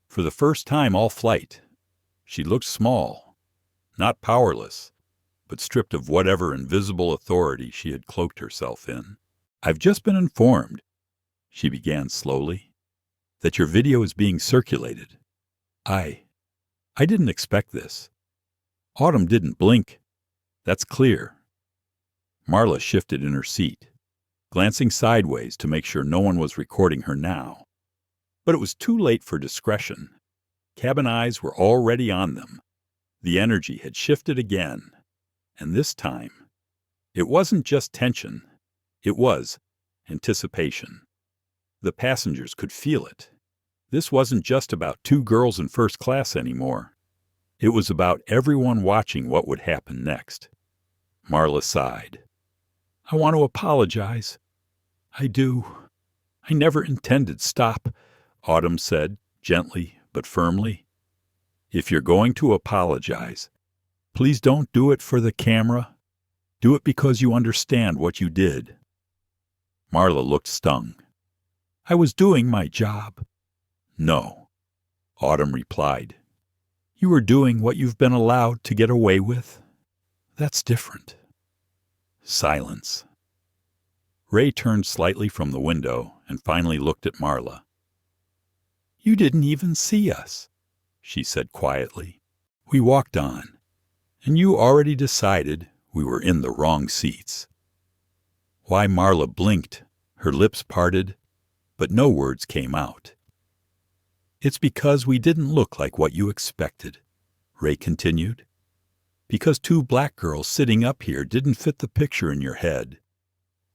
For the first time all flight, she looked small, not powerless, but stripped of whatever invisible authority she had cloaked herself in. "I've just been informed," she began slowly, "that your video is being circulated. I didn't expect this." Autumn didn't blink. "That's clear." Marla shifted in her seat, glancing sideways to make sure no one was recording her now. But it was too late for discretion. Cabin eyes were already on them. The energy had shifted again. And this time, it wasn't just tension. It was anticipation. The passengers could feel it. This wasn't just about 2 girls in first class anymore. It was about everyone watching what would happen next. Marla sighed. "I want to apologize. I do. I never intended." "Stop," Autumn said, gently but firmly. "If you're going to apologize, please don't do it for the camera. Do it because you understand what you did." Marla looked stung. I was doing my job. No, Autumn replied. You were doing what you've been allowed to get away with. That's different. Silence. Ray turned slightly from the window and finally looked at Marla. You didn't even see us, she said quietly. We walked on, and you already decided we were in the wrong seats. Why, Marla blinked, her lips parted, but no words came out. It's because we didn't look like what you expected, Ray continued. Because two black girls sitting up here didn't fit the picture in your head.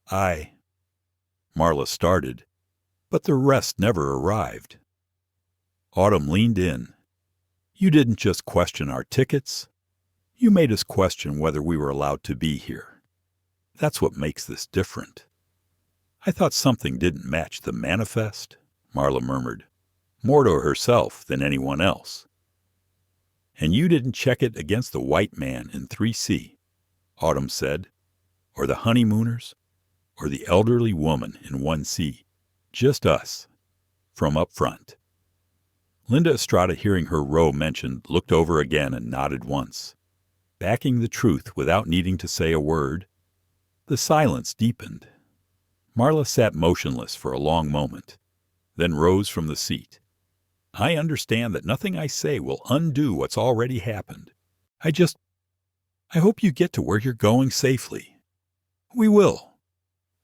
Marla started, but the rest never arrived. Autumn leaned in. You didn't just question our tickets. You made us question whether we were allowed to be here. That's what makes this different. I thought something didn't match the manifest, Marla murmured, more to herself than anyone else. And you didn't check it against the white man in 3C, Autumn said, or the honeymooners, or the elderly woman in 1C. Just us, from up front. Linda Estrada, hearing her row mentioned, looked over again and nodded once, backing the truth without needing to say a word. The silence deepened. Marla sat motionless for a long moment, then rose from the seat. I understand that nothing I say will undo what's already happened. I hope you get to where you're going safely. We will,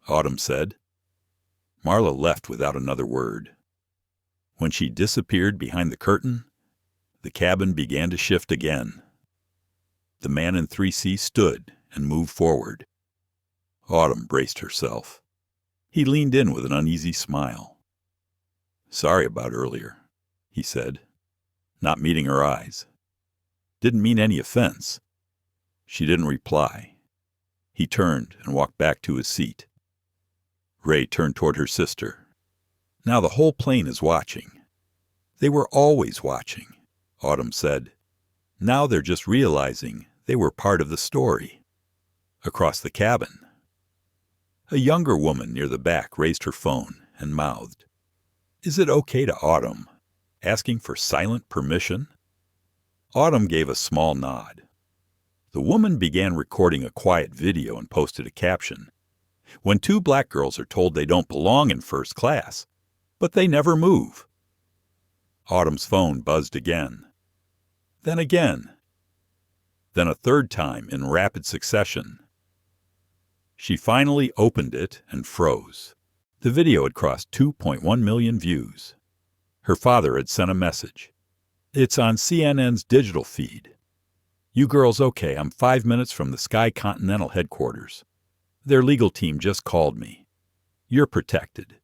Autumn said. Marla left without another word. When she disappeared behind the curtain, the cabin began to shift again. The man in 3C stood and moved forward. Autumn braced herself. He leaned in with an uneasy smile. Sorry about earlier, he said, not meeting her eyes. Didn't mean any offense. She didn't reply. He turned and walked back to his seat. Ray turned toward her sister. Now the whole plane is watching. They were always watching, Autumn said. Now they're just realizing they were part of the story. Across the cabin. A younger woman near the back raised her phone and mouthed, Is it okay to Autumn? Asking for silent permission? Autumn gave a small nod. The woman began recording a quiet video and posted a caption. When two black girls are told they don't belong in first class, but they never move. Autumn's phone buzzed again. Then again. Then a third time in rapid succession. She finally opened it and froze. The video had crossed 2.1 million views. Her father had sent a message. It's on CNN's digital feed. You girls okay? I'm 5 minutes from the Sky Continental headquarters. Their legal team just called me. You're protected.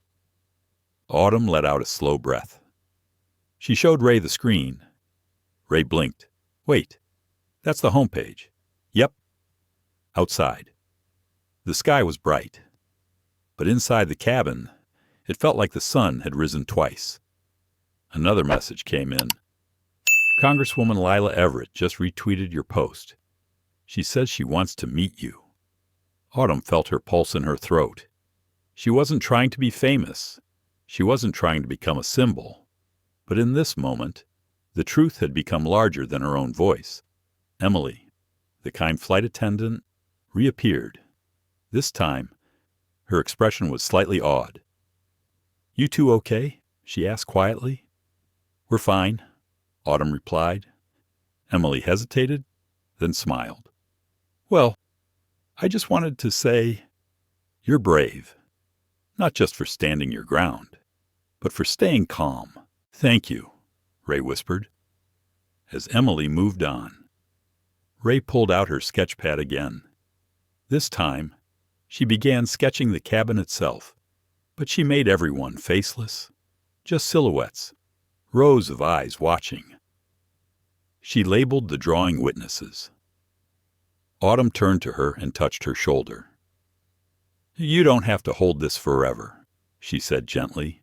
Autumn let out a slow breath. She showed Ray the screen. Ray blinked. Wait, that's the homepage. Yep. Outside. The sky was bright. But inside the cabin, it felt like the sun had risen twice. Another message came in. Congresswoman Lila Everett just retweeted your post. She says she wants to meet you. Autumn felt her pulse in her throat. She wasn't trying to be famous. She wasn't trying to become a symbol. But in this moment, the truth had become larger than her own voice. Emily, the kind flight attendant, reappeared. This time, her expression was slightly awed. You two okay? She asked quietly. We're fine, Autumn replied. Emily hesitated, then smiled. Well, I just wanted to say, you're brave. Not just for standing your ground, but for staying calm. Thank you, Ray whispered. As Emily moved on, Ray pulled out her sketch pad again. This time, she began sketching the cabin itself, but she made everyone faceless, just silhouettes, rows of eyes watching. She labeled the drawing witnesses. Autumn turned to her and touched her shoulder. You don't have to hold this forever, she said gently.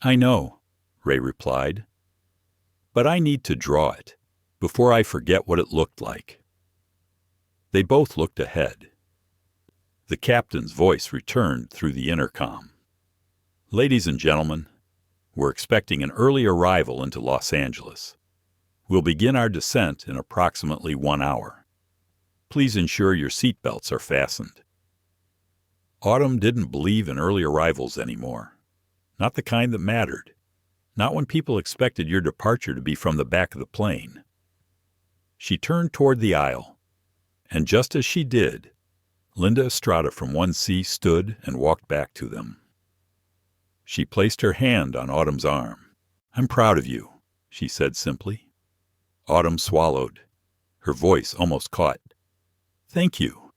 I know, Ray replied, but I need to draw it before I forget what it looked like. They both looked ahead. The captain's voice returned through the intercom. Ladies and gentlemen, we're expecting an early arrival into Los Angeles. We'll begin our descent in approximately 1 hour. Please ensure your seatbelts are fastened. Autumn didn't believe in early arrivals anymore. Not the kind that mattered. Not when people expected your departure to be from the back of the plane. She turned toward the aisle, and just as she did, Linda Estrada from 1C stood and walked back to them. She placed her hand on Autumn's arm. "I'm proud of you," she said simply. Autumn swallowed. Her voice almost caught. "Thank you.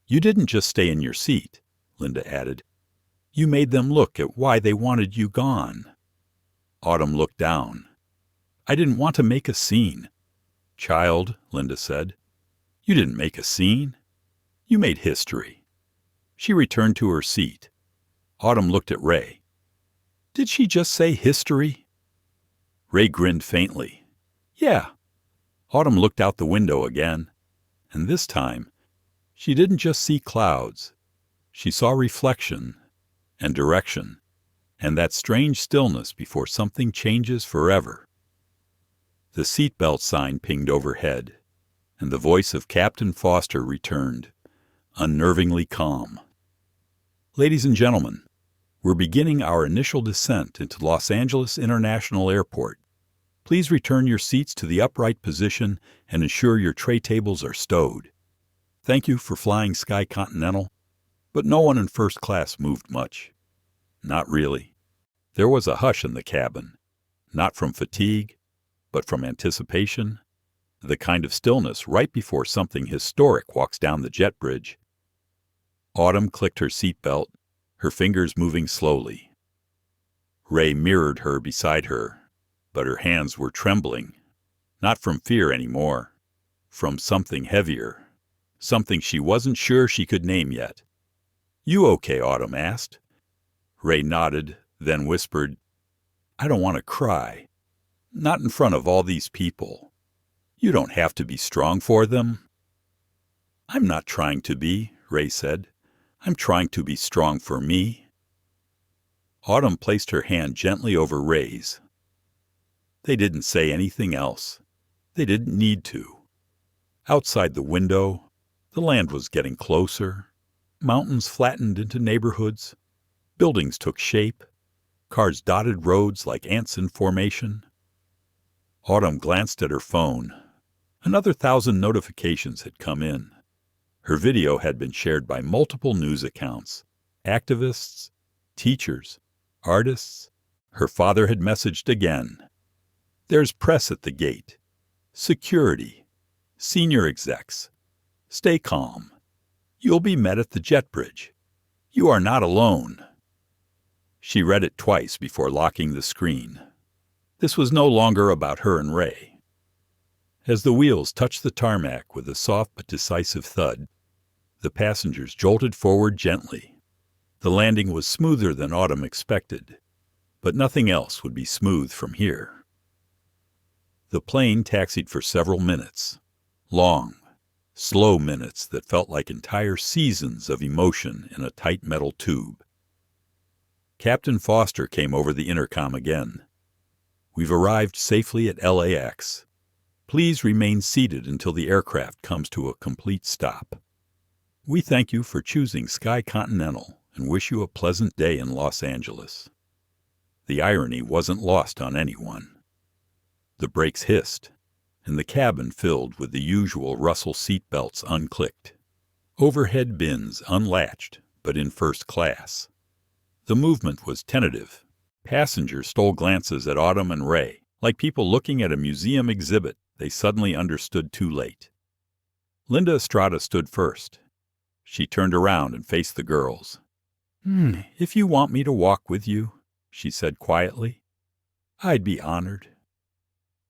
You didn't just stay in your seat," Linda added. "You made them look at why they wanted you gone." Autumn looked down. "I didn't want to make a scene." "Child," Linda said, "you didn't make a scene. You made history." She returned to her seat. Autumn looked at Ray. "Did she just say history?" Ray grinned faintly. "Yeah." Autumn looked out the window again, and this time, she didn't just see clouds. She saw reflection and direction, and that strange stillness before something changes forever. The seatbelt sign pinged overhead, and the voice of Captain Foster returned, unnervingly calm. "Ladies and gentlemen, we're beginning our initial descent into Los Angeles International Airport. Please return your seats to the upright position and ensure your tray tables are stowed. Thank you for flying Sky Continental." But no one in first class moved much. Not really. There was a hush in the cabin, not from fatigue, but from anticipation, the kind of stillness right before something historic walks down the jet bridge. Autumn clicked her seatbelt, her fingers moving slowly. Ray mirrored her beside her, but her hands were trembling, not from fear anymore, from something heavier, something she wasn't sure she could name yet. "You okay?" Autumn asked. Ray nodded, then whispered, "I don't want to cry. Not in front of all these people. You don't have to be strong for them." "I'm not trying to be," Ray said. "I'm trying to be strong for me." Autumn placed her hand gently over Ray's. They didn't say anything else. They didn't need to. Outside the window, the land was getting closer. Mountains flattened into neighborhoods. Buildings took shape. Cars dotted roads like ants in formation. Autumn glanced at her phone. Another 1,000 notifications had come in. Her video had been shared by multiple news accounts, activists, teachers, artists. Her father had messaged again. "There's press at the gate. Security. Senior execs. Stay calm. You'll be met at the jet bridge. You are not alone." She read it twice before locking the screen. This was no longer about her and Ray. As the wheels touched the tarmac with a soft but decisive thud, the passengers jolted forward gently. The landing was smoother than Autumn expected, but nothing else would be smooth from here. The plane taxied for several minutes, long, slow minutes that felt like entire seasons of emotion in a tight metal tube. Captain Foster came over the intercom again. "We've arrived safely at LAX. Please remain seated until the aircraft comes to a complete stop. We thank you for choosing Sky Continental and wish you a pleasant day in Los Angeles." The irony wasn't lost on anyone. The brakes hissed, and the cabin filled with the usual rustle seat belts unclicked. Overhead bins unlatched, but in first class. The movement was tentative. Passengers stole glances at Autumn and Ray, like people looking at a museum exhibit they suddenly understood too late. Linda Estrada stood first. She turned around and faced the girls. If you want me to walk with you," she said quietly, "I'd be honored."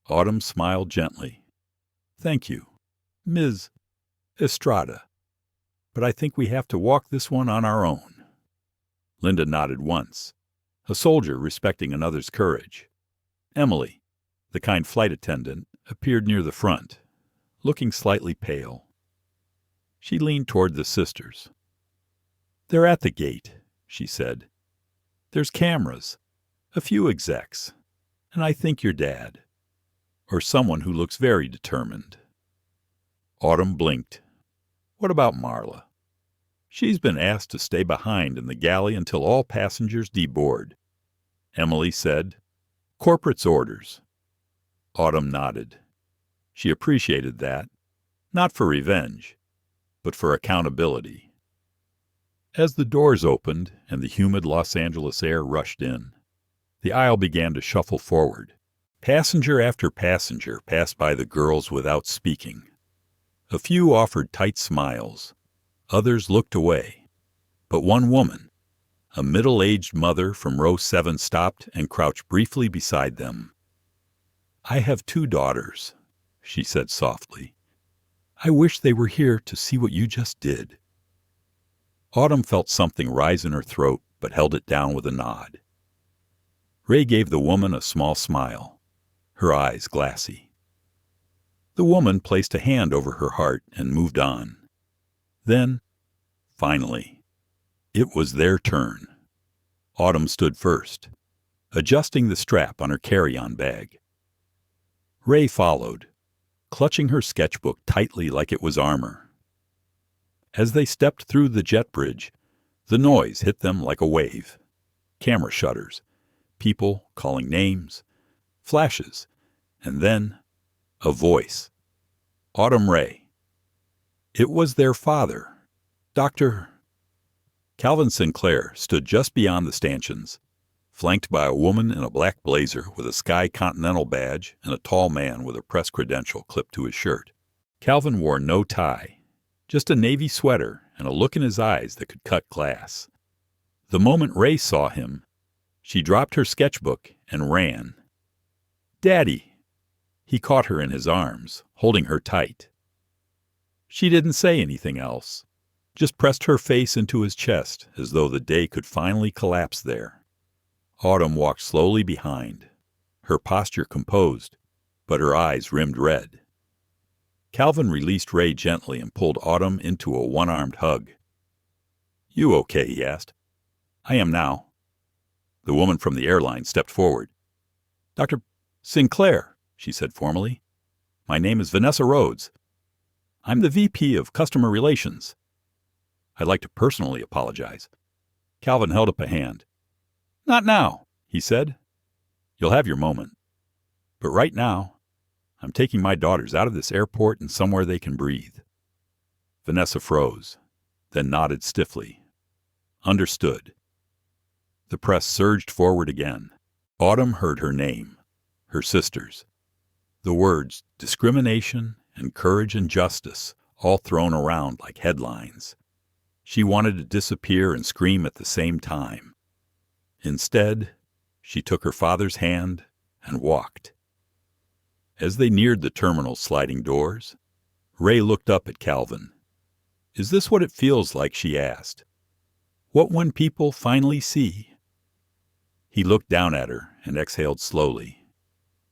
Autumn smiled gently. "Thank you, Ms. Estrada. But I think we have to walk this one on our own." Linda nodded once, a soldier respecting another's courage. Emily, the kind flight attendant, appeared near the front, looking slightly pale. She leaned toward the sisters. "They're at the gate," she said. There's cameras, a few execs, and I think your dad, or someone who looks very determined. Autumn blinked. What about Marla? She's been asked to stay behind in the galley until all passengers deboard. Emily said, Corporate's orders. Autumn nodded. She appreciated that, not for revenge, but for accountability. As the doors opened and the humid Los Angeles air rushed in, the aisle began to shuffle forward. Passenger after passenger passed by the girls without speaking. A few offered tight smiles. Others looked away. But one woman, a middle-aged mother from row 7, stopped and crouched briefly beside them. I have 2 daughters, she said softly. I wish they were here to see what you just did. Autumn felt something rise in her throat, but held it down with a nod. Ray gave the woman a small smile, her eyes glassy. The woman placed a hand over her heart and moved on. Then, finally, it was their turn. Autumn stood first, adjusting the strap on her carry-on bag. Ray followed, clutching her sketchbook tightly like it was armor. As they stepped through the jet bridge, the noise hit them like a wave. Camera shutters, people calling names, flashes, and then a voice. Autumn Ray. It was their father, Dr. Calvin Sinclair stood just beyond the stanchions, flanked by a woman in a black blazer with a Sky Continental badge and a tall man with a press credential clipped to his shirt. Calvin wore no tie, just a navy sweater and a look in his eyes that could cut glass. The moment Ray saw him, she dropped her sketchbook and ran. Daddy! He caught her in his arms, holding her tight. She didn't say anything else, just pressed her face into his chest as though the day could finally collapse there. Autumn walked slowly behind, her posture composed, but her eyes rimmed red. Calvin released Ray gently and pulled Autumn into a one-armed hug. You okay? He asked. I am now. The woman from the airline stepped forward. Dr. Sinclair, she said formally. My name is Vanessa Rhodes. I'm the VP of Customer Relations. I'd like to personally apologize. Calvin held up a hand. Not now, he said. You'll have your moment. But right now, I'm taking my daughters out of this airport and somewhere they can breathe. Vanessa froze, then nodded stiffly. Understood. The press surged forward again. Autumn heard her name, her sister's. The words discrimination and courage and justice all thrown around like headlines. She wanted to disappear and scream at the same time. Instead, she took her father's hand and walked. As they neared the terminal's sliding doors, Ray looked up at Calvin. Is this what it feels like, she asked. What when people finally see? He looked down at her and exhaled slowly.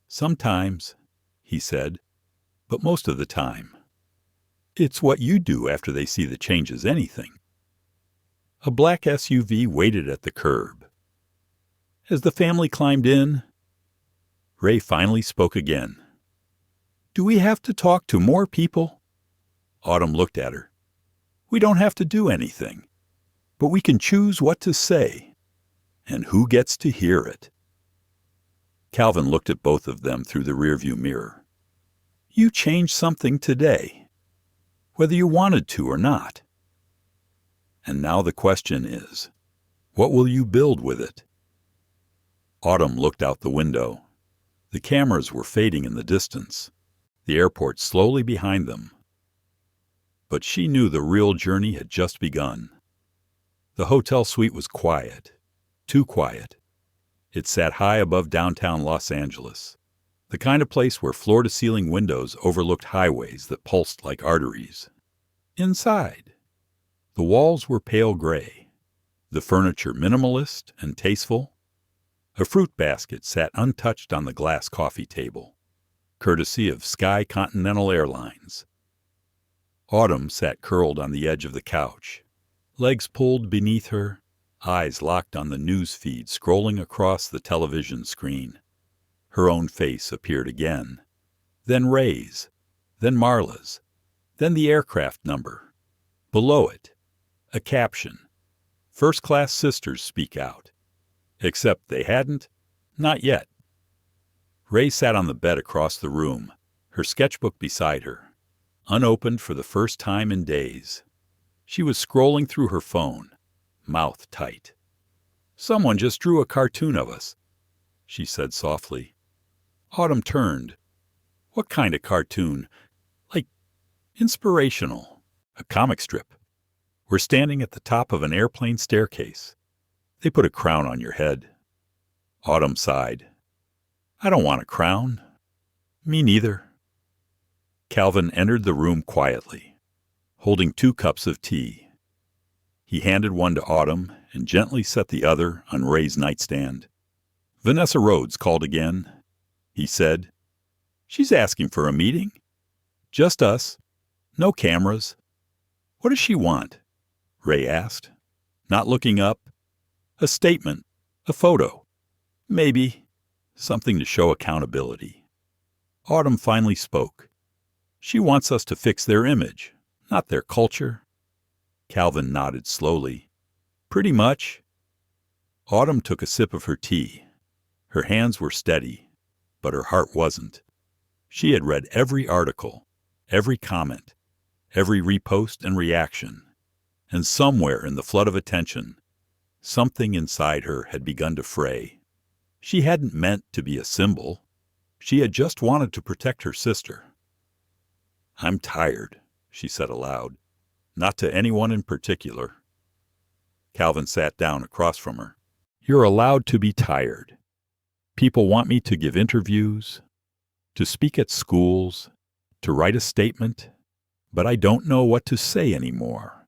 Sometimes, he said, but most of the time. It's what you do after they see the changes anything. A black SUV waited at the curb. As the family climbed in, Ray finally spoke again. Do we have to talk to more people? Autumn looked at her. We don't have to do anything, but we can choose what to say and who gets to hear it. Calvin looked at both of them through the rearview mirror. You changed something today, whether you wanted to or not. And now the question is, what will you build with it? Autumn looked out the window. The cameras were fading in the distance, the airport slowly behind them. But she knew the real journey had just begun. The hotel suite was quiet, too quiet. It sat high above downtown Los Angeles, the kind of place where floor-to-ceiling windows overlooked highways that pulsed like arteries. Inside, the walls were pale gray, the furniture minimalist and tasteful. A fruit basket sat untouched on the glass coffee table, courtesy of Sky Continental Airlines. Autumn sat curled on the edge of the couch, legs pulled beneath her, eyes locked on the news feed scrolling across the television screen. Her own face appeared again, then Ray's, then Marla's, then the aircraft number. Below it, a caption, "First-class sisters speak out." Except they hadn't, not yet. Ray sat on the bed across the room, her sketchbook beside her, unopened for the first time in days. She was scrolling through her phone, mouth tight. "Someone just drew a cartoon of us," she said softly. Autumn turned. "What kind of cartoon?" "Like, inspirational. A comic strip. We're standing at the top of an airplane staircase. They put a crown on your head." Autumn sighed. "I don't want a crown." "Me neither." Calvin entered the room quietly, holding 2 cups of tea. He handed one to Autumn and gently set the other on Ray's nightstand. "Vanessa Rhodes called again," he said. "She's asking for a meeting. Just us. No cameras." "What does she want?" Ray asked, not looking up. "A statement. A photo. Maybe. Something to show accountability." Autumn finally spoke. "She wants us to fix their image, not their culture." Calvin nodded slowly. "Pretty much." Autumn took a sip of her tea. Her hands were steady, but her heart wasn't. She had read every article, every comment, every repost and reaction, and somewhere in the flood of attention, something inside her had begun to fray. She hadn't meant to be a symbol. She had just wanted to protect her sister. "I'm tired," she said aloud, not to anyone in particular. Calvin sat down across from her. "You're allowed to be tired. People want me to give interviews, to speak at schools, to write a statement, but I don't know what to say anymore."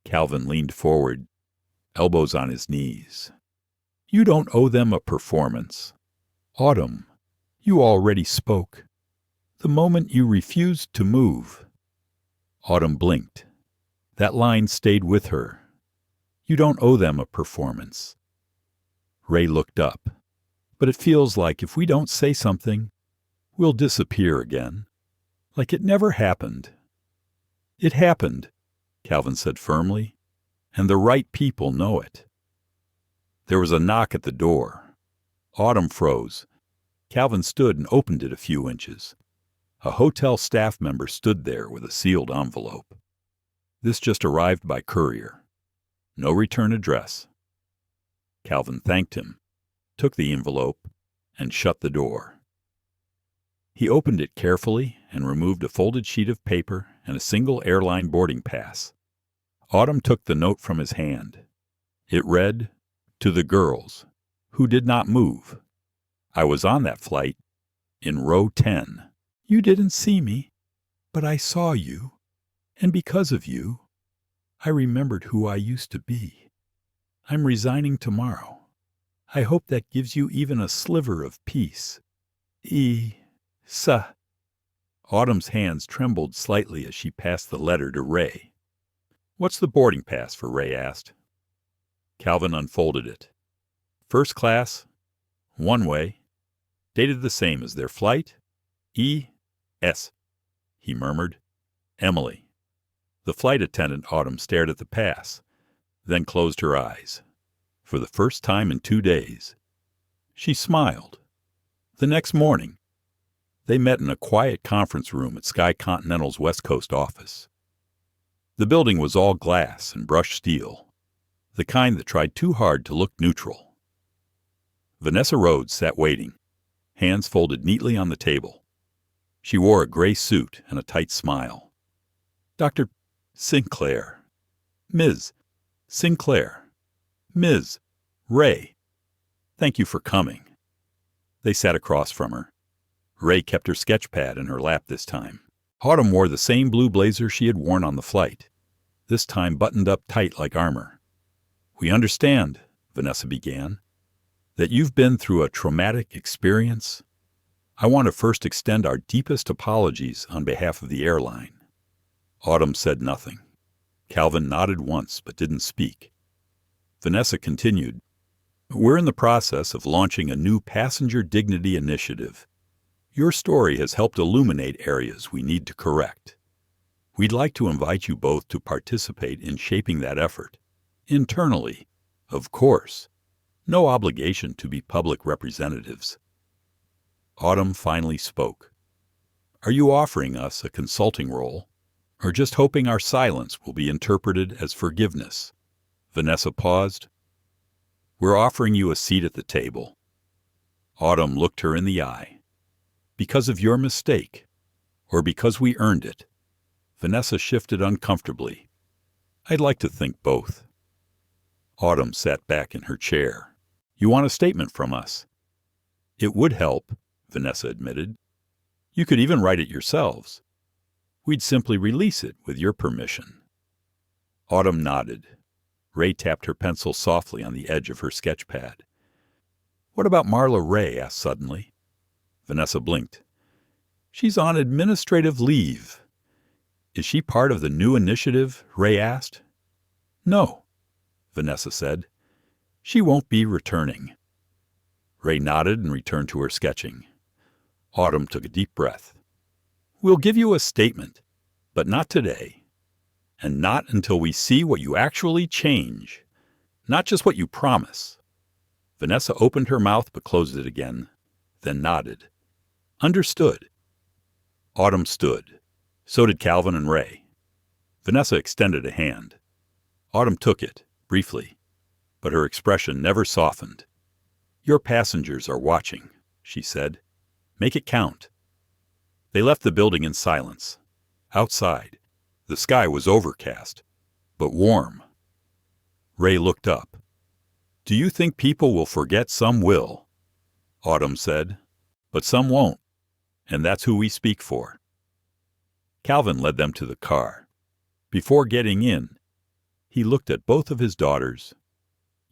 Calvin leaned forward, elbows on his knees. "You don't owe them a performance. Autumn, you already spoke. The moment you refused to move." Autumn blinked. That line stayed with her. "You don't owe them a performance." Ray looked up. "But it feels like if we don't say something, we'll disappear again. Like it never happened." "It happened," Calvin said firmly, "and the right people know it." There was a knock at the door. Autumn froze. Calvin stood and opened it a few inches. A hotel staff member stood there with a sealed envelope. "This just arrived by courier. No return address." Calvin thanked him, took the envelope, and shut the door. He opened it carefully and removed a folded sheet of paper and a single airline boarding pass. Autumn took the note from his hand. It read, "To the girls, who did not move. I was on that flight, in row 10. You didn't see me, but I saw you, and because of you, I remembered who I used to be. I'm resigning tomorrow. I hope that gives you even a sliver of peace. Sa." Autumn's hands trembled slightly as she passed the letter to Ray. "What's the boarding pass for?" Ray asked. Calvin unfolded it. "First class, one way, dated the same as their flight, E.S." he murmured. "Emily." The flight attendant Autumn stared at the pass, then closed her eyes. For the first time in 2 days. She smiled. The next morning, they met in a quiet conference room at Sky Continental's West Coast office. The building was all glass and brushed steel, the kind that tried too hard to look neutral. Vanessa Rhodes sat waiting, hands folded neatly on the table. She wore a gray suit and a tight smile. "Dr. Sinclair. Ms. Sinclair. Ms. Ray. Thank you for coming." They sat across from her. Ray kept her sketch pad in her lap this time. Autumn wore the same blue blazer she had worn on the flight, this time buttoned up tight like armor. "We understand," Vanessa began, "that you've been through a traumatic experience. I want to first extend our deepest apologies on behalf of the airline." Autumn said nothing. Calvin nodded once but didn't speak. Vanessa continued, "We're in the process of launching a new passenger dignity initiative. Your story has helped illuminate areas we need to correct. We'd like to invite you both to participate in shaping that effort. Internally, of course. No obligation to be public representatives." Autumn finally spoke. "Are you offering us a consulting role, or just hoping our silence will be interpreted as forgiveness?" Vanessa paused. "We're offering you a seat at the table." Autumn looked her in the eye. "Because of your mistake, or because we earned it?" Vanessa shifted uncomfortably. "I'd like to think both." Autumn sat back in her chair. "You want a statement from us?" "It would help," Vanessa admitted. "You could even write it yourselves. We'd simply release it with your permission." Autumn nodded. Ray tapped her pencil softly on the edge of her sketch pad. "What about Marla?" Ray asked suddenly. Vanessa blinked. "She's on administrative leave." "Is she part of the new initiative?" Ray asked. "No," Vanessa said. "She won't be returning." Ray nodded and returned to her sketching. Autumn took a deep breath. "We'll give you a statement, but not today. And not until we see what you actually change, not just what you promise." Vanessa opened her mouth but closed it again, then nodded. "Understood." Autumn stood. So did Calvin and Ray. Vanessa extended a hand. Autumn took it, briefly, but her expression never softened. "Your passengers are watching," she said. "Make it count." They left the building in silence. Outside, the sky was overcast, but warm. Ray looked up. "Do you think people will forget? Some will," Autumn said, "but some won't, and that's who we speak for." Calvin led them to the car. Before getting in, he looked at both of his daughters.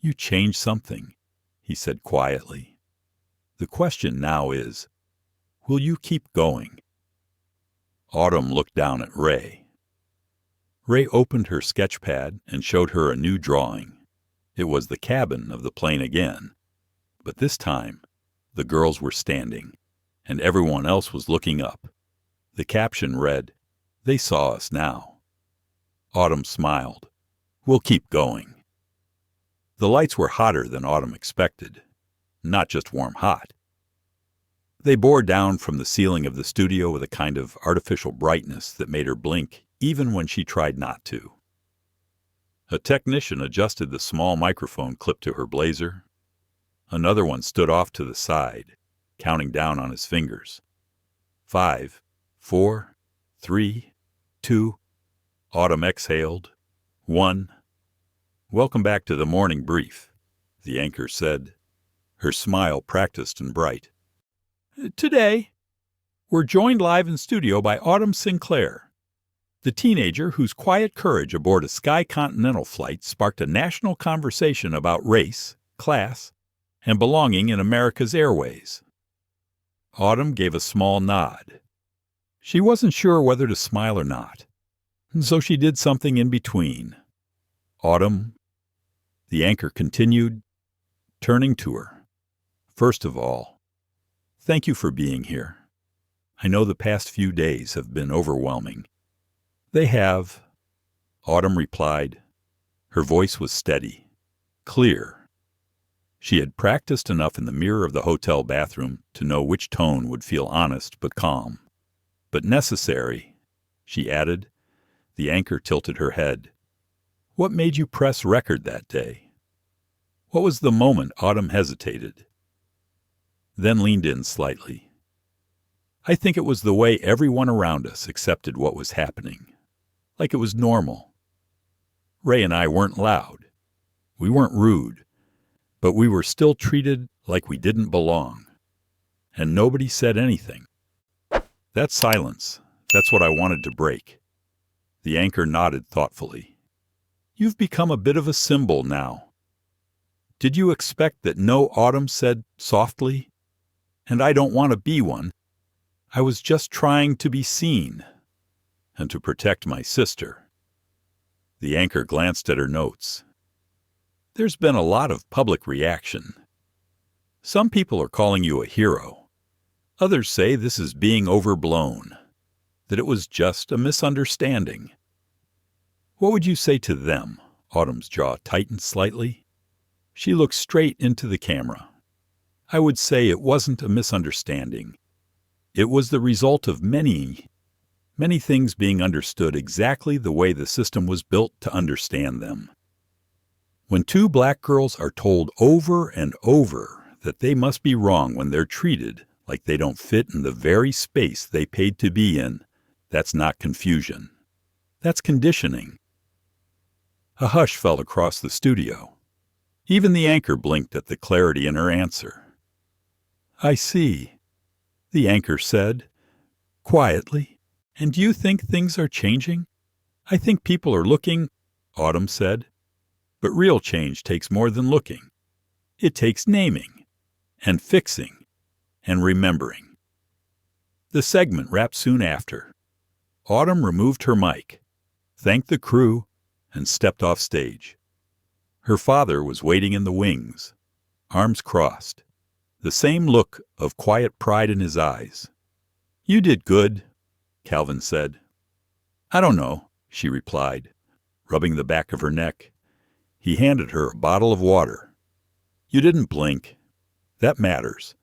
"You changed something," he said quietly. "The question now is, will you keep going?" Autumn looked down at Ray. Ray opened her sketch pad and showed her a new drawing. It was the cabin of the plane again, but this time the girls were standing, and everyone else was looking up. The caption read, "They saw us now." Autumn smiled. "We'll keep going." The lights were hotter than Autumn expected, not just warm hot. They bore down from the ceiling of the studio with a kind of artificial brightness that made her blink even when she tried not to. A technician adjusted the small microphone clipped to her blazer. Another one stood off to the side, counting down on his fingers. 5, 4, 3, 2. Autumn exhaled. 1. "Welcome back to the morning brief," the anchor said, her smile practiced and bright. "Today, we're joined live in studio by Autumn Sinclair, the teenager whose quiet courage aboard a Sky Continental flight sparked a national conversation about race, class, and belonging in America's airways." Autumn gave a small nod. She wasn't sure whether to smile or not, so she did something in between. "Autumn," the anchor continued, turning to her. "First of all, thank you for being here. I know the past few days have been overwhelming." "They have," Autumn replied. Her voice was steady, clear. She had practiced enough in the mirror of the hotel bathroom to know which tone would feel honest but calm. "But necessary," she added. The anchor tilted her head. "What made you press record that day?" What was the moment Autumn hesitated, then leaned in slightly. "I think it was the way everyone around us accepted what was happening, like it was normal. Ray and I weren't loud. We weren't rude, but we were still treated like we didn't belong. And nobody said anything. That silence, that's what I wanted to break." The anchor nodded thoughtfully. "You've become a bit of a symbol now." "Did you expect that?" "No," Autumn said softly. "And I don't want to be one. I was just trying to be seen, and to protect my sister." The anchor glanced at her notes. There's been a lot of public reaction. Some people are calling you a hero. Others say this is being overblown, that it was just a misunderstanding. What would you say to them? Autumn's jaw tightened slightly. She looked straight into the camera. I would say it wasn't a misunderstanding. It was the result of many things being understood exactly the way the system was built to understand them. When two black girls are told over and over that they must be wrong when they're treated like they don't fit in the very space they paid to be in, that's not confusion. That's conditioning. A hush fell across the studio. Even the anchor blinked at the clarity in her answer. I see, the anchor said, quietly. And do you think things are changing? I think people are looking, Autumn said. But real change takes more than looking. It takes naming, and fixing, and remembering. The segment wrapped soon after. Autumn removed her mic, thanked the crew, and stepped off stage. Her father was waiting in the wings, arms crossed, the same look of quiet pride in his eyes. You did good, Calvin said. I don't know, she replied, rubbing the back of her neck. He handed her a bottle of water. You didn't blink. That matters.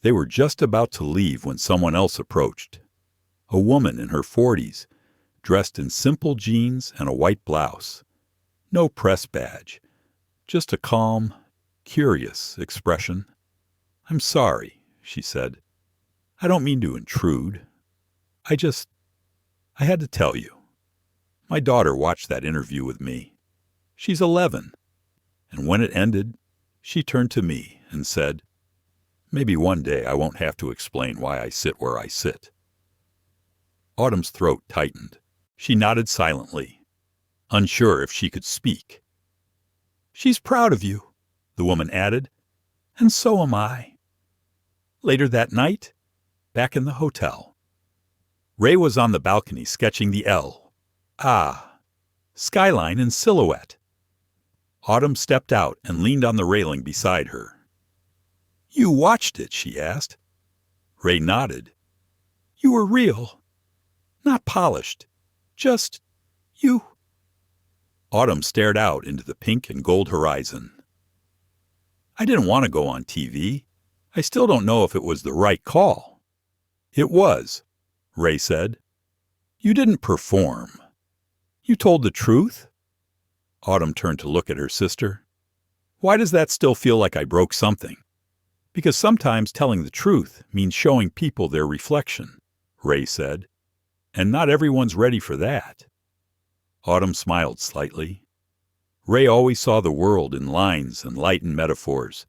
They were just about to leave when someone else approached. A woman in her 40s, dressed in simple jeans and a white blouse. No press badge, just a calm, curious expression. I'm sorry, she said. I don't mean to intrude. I had to tell you. My daughter watched that interview with me. She's 11. And when it ended, she turned to me and said, maybe one day I won't have to explain why I sit where I sit. Autumn's throat tightened. She nodded silently, unsure if she could speak. She's proud of you, the woman added, and so am I. Later that night, back in the hotel, Ray was on the balcony sketching the skyline in silhouette. Autumn stepped out and leaned on the railing beside her. You watched it, she asked. Ray nodded. You were real, not polished, just you. Autumn stared out into the pink and gold horizon. I didn't want to go on TV. I still don't know if it was the right call. It was, Ray said. You didn't perform. You told the truth. Autumn turned to look at her sister. Why does that still feel like I broke something? Because sometimes telling the truth means showing people their reflection, Ray said. And not everyone's ready for that. Autumn smiled slightly. Ray always saw the world in lines and light and metaphors,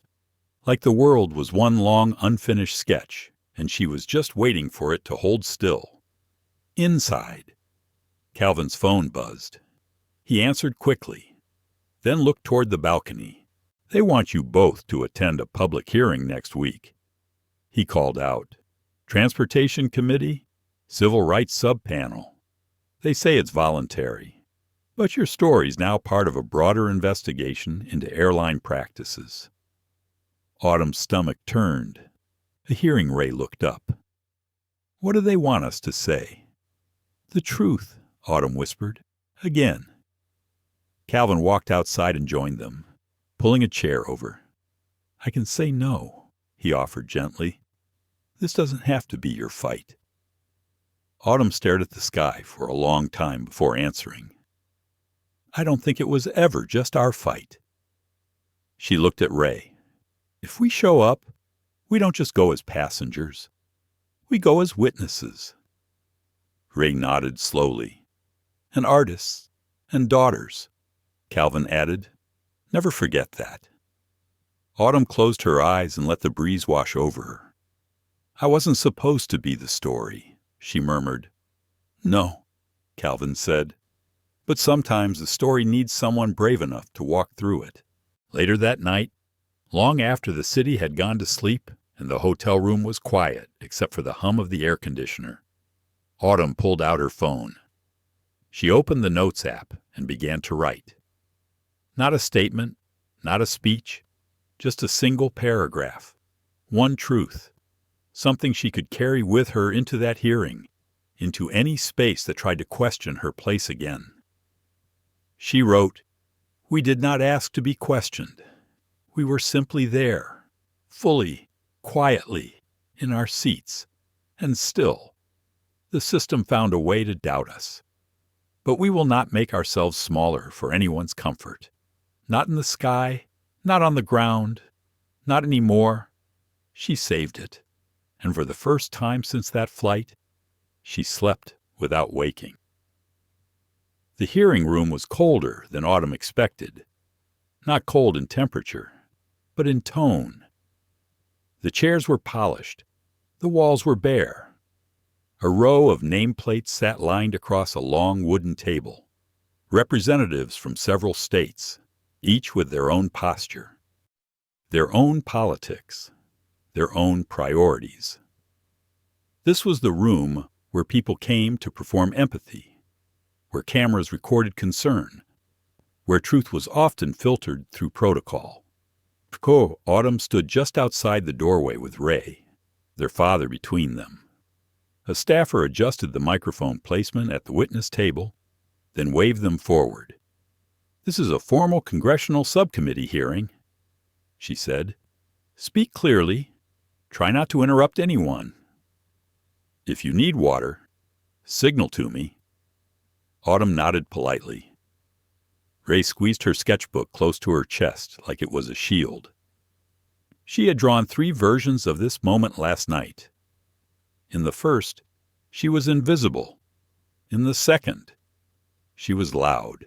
like the world was one long unfinished sketch, and she was just waiting for it to hold still. Inside. Calvin's phone buzzed. He answered quickly, then looked toward the balcony. They want you both to attend a public hearing next week. He called out, Transportation Committee, Civil Rights Subpanel. They say it's voluntary, but your story's now part of a broader investigation into airline practices. Autumn's stomach turned. A hearing Ray looked up. What do they want us to say? The truth, Autumn whispered. Again. Calvin walked outside and joined them, pulling a chair over. I can say no, he offered gently. This doesn't have to be your fight. Autumn stared at the sky for a long time before answering. I don't think it was ever just our fight. She looked at Ray. If we show up, we don't just go as passengers. We go as witnesses. Ray nodded slowly. And artists, and daughters, Calvin added. Never forget that. Autumn closed her eyes and let the breeze wash over her. I wasn't supposed to be the story, she murmured. No, Calvin said. But sometimes the story needs someone brave enough to walk through it. Later that night, long after the city had gone to sleep and the hotel room was quiet except for the hum of the air conditioner, Autumn pulled out her phone. She opened the Notes app and began to write. Not a statement, Not a speech, just a single paragraph. One truth. Something she could carry with her into that hearing, into any space that tried to question her place again. She wrote, "We did not ask to be questioned. We were simply there, fully, quietly, in our seats, and still. The system found a way to doubt us. But we will not make ourselves smaller for anyone's comfort. Not in the sky, not on the ground, not anymore." She saved it, and for the first time since that flight, she slept without waking. The hearing room was colder than Autumn expected. Not cold in temperature, but in tone. The chairs were polished. The walls were bare. A row of nameplates sat lined across a long wooden table. Representatives from several states, each with their own posture, their own politics, their own priorities. This was the room where people came to perform empathy, where cameras recorded concern, where truth was often filtered through protocol. Autumn stood just outside the doorway with Ray, their father between them. A staffer adjusted the microphone placement at the witness table, then waved them forward. "This is a formal congressional subcommittee hearing," she said. "Speak clearly. Try not to interrupt anyone. If you need water, signal to me." Autumn nodded politely. Ray squeezed her sketchbook close to her chest like it was a shield. She had drawn 3 versions of this moment last night. In the first, she was invisible. In the second, she was loud.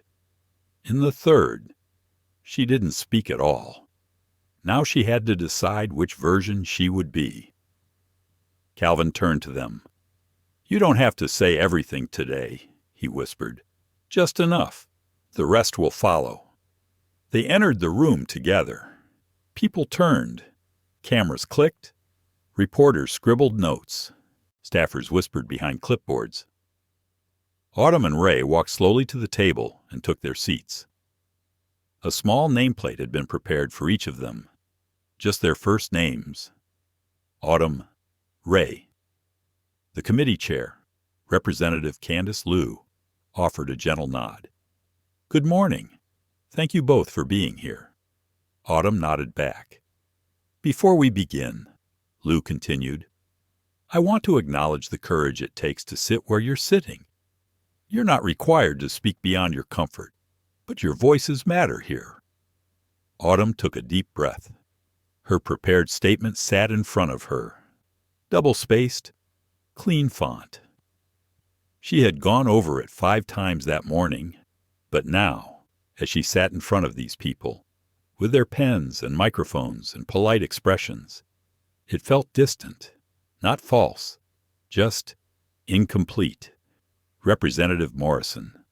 In the third, she didn't speak at all. Now she had to decide which version she would be. Calvin turned to them. "You don't have to say everything today," he whispered. "Just enough. The rest will follow." They entered the room together. People turned. Cameras clicked. Reporters scribbled notes. Staffers whispered behind clipboards. Autumn and Ray walked slowly to the table and took their seats. A small nameplate had been prepared for each of them. Just their first names. Autumn, Ray. The committee chair, Representative Candace Liu, offered a gentle nod. "Good morning. Thank you both for being here." Autumn nodded back. "Before we begin," Liu continued, "I want to acknowledge the courage it takes to sit where you're sitting. You're not required to speak beyond your comfort, but your voices matter here." Autumn took a deep breath. Her prepared statement sat in front of her. Double-spaced, clean font. She had gone over it 5 times that morning, but now, as she sat in front of these people, with their pens and microphones and polite expressions, it felt distant, not false, just incomplete. Representative Morrison,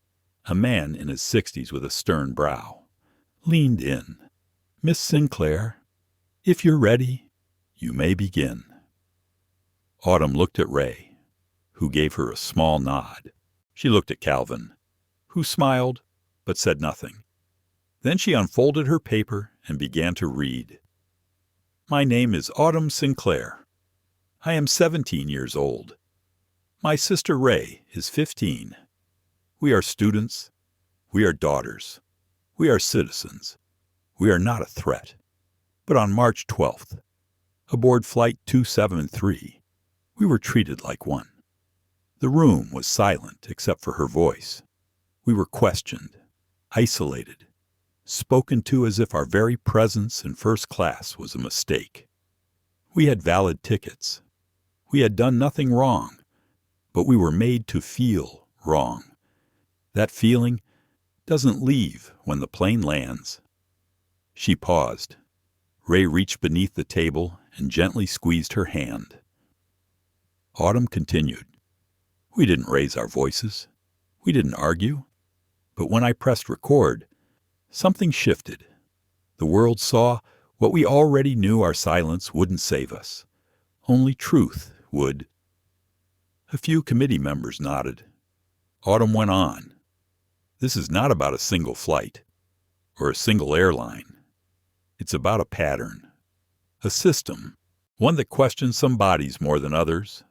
a man in his 60s with a stern brow, leaned in. "Miss Sinclair, if you're ready, you may begin." Autumn looked at Ray, who gave her a small nod. She looked at Calvin, who smiled but said nothing. Then she unfolded her paper and began to read. "My name is Autumn Sinclair. I am 17 years old. My sister Ray is 15. We are students. We are daughters. We are citizens. We are not a threat. But on March 12th, aboard Flight 273, we were treated like one. The room was silent except for her voice. We were questioned, isolated, spoken to as if our very presence in first class was a mistake. We had valid tickets. We had done nothing wrong, but we were made to feel wrong. That feeling doesn't leave when the plane lands." She paused. Ray reached beneath the table and gently squeezed her hand. Autumn continued. "We didn't raise our voices. We didn't argue. But when I pressed record, something shifted. The world saw what we already knew our silence wouldn't save us. Only truth would." A few committee members nodded. Autumn went on. "This is not about a single flight or a single airline. It's about a pattern, a system, one that questions some bodies more than others,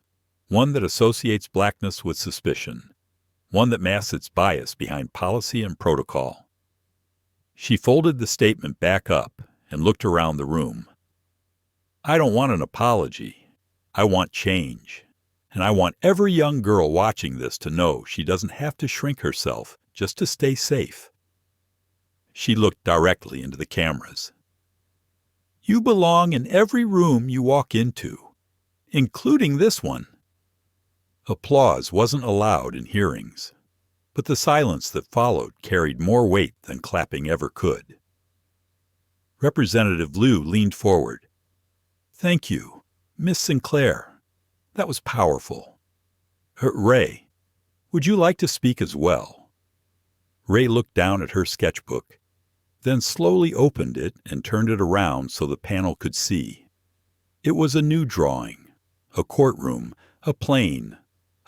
one that associates blackness with suspicion, one that masks its bias behind policy and protocol. She folded the statement back up and looked around the room. I don't want an apology. I want change. And I want every young girl watching this to know she doesn't have to shrink herself just to stay safe. She looked directly into the cameras. You belong in every room you walk into, including this one. Applause wasn't allowed in hearings, but the silence that followed carried more weight than clapping ever could. Representative Liu leaned forward. Thank you, Miss Sinclair. That was powerful. Ray, would you like to speak as well? Ray looked down at her sketchbook, then slowly opened it and turned it around so the panel could see. It was a new drawing, a courtroom, a plane,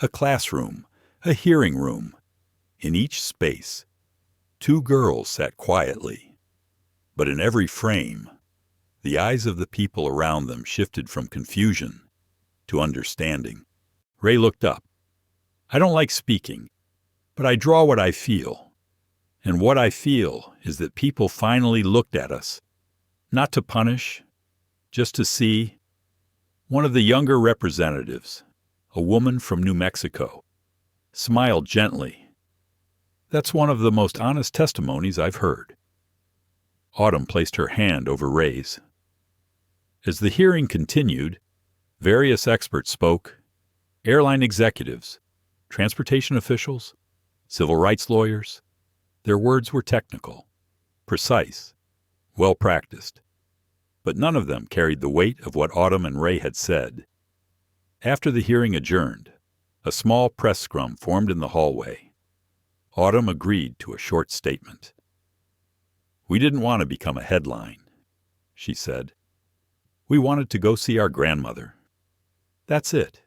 a classroom, a hearing room. In each space, 2 girls sat quietly. But in every frame, the eyes of the people around them shifted from confusion to understanding. Ray looked up. I don't like speaking, but I draw what I feel. And what I feel is that people finally looked at us, not to punish, just to see. One of the younger representatives, a woman from New Mexico, smiled gently. That's one of the most honest testimonies I've heard. Autumn placed her hand over Ray's. As the hearing continued, various experts spoke, airline executives, transportation officials, civil rights lawyers. Their words were technical, precise, well-practiced, but none of them carried the weight of what Autumn and Ray had said. After the hearing adjourned, a small press scrum formed in the hallway. Autumn agreed to a short statement. We didn't want to become a headline, she said. We wanted to go see our grandmother. That's it.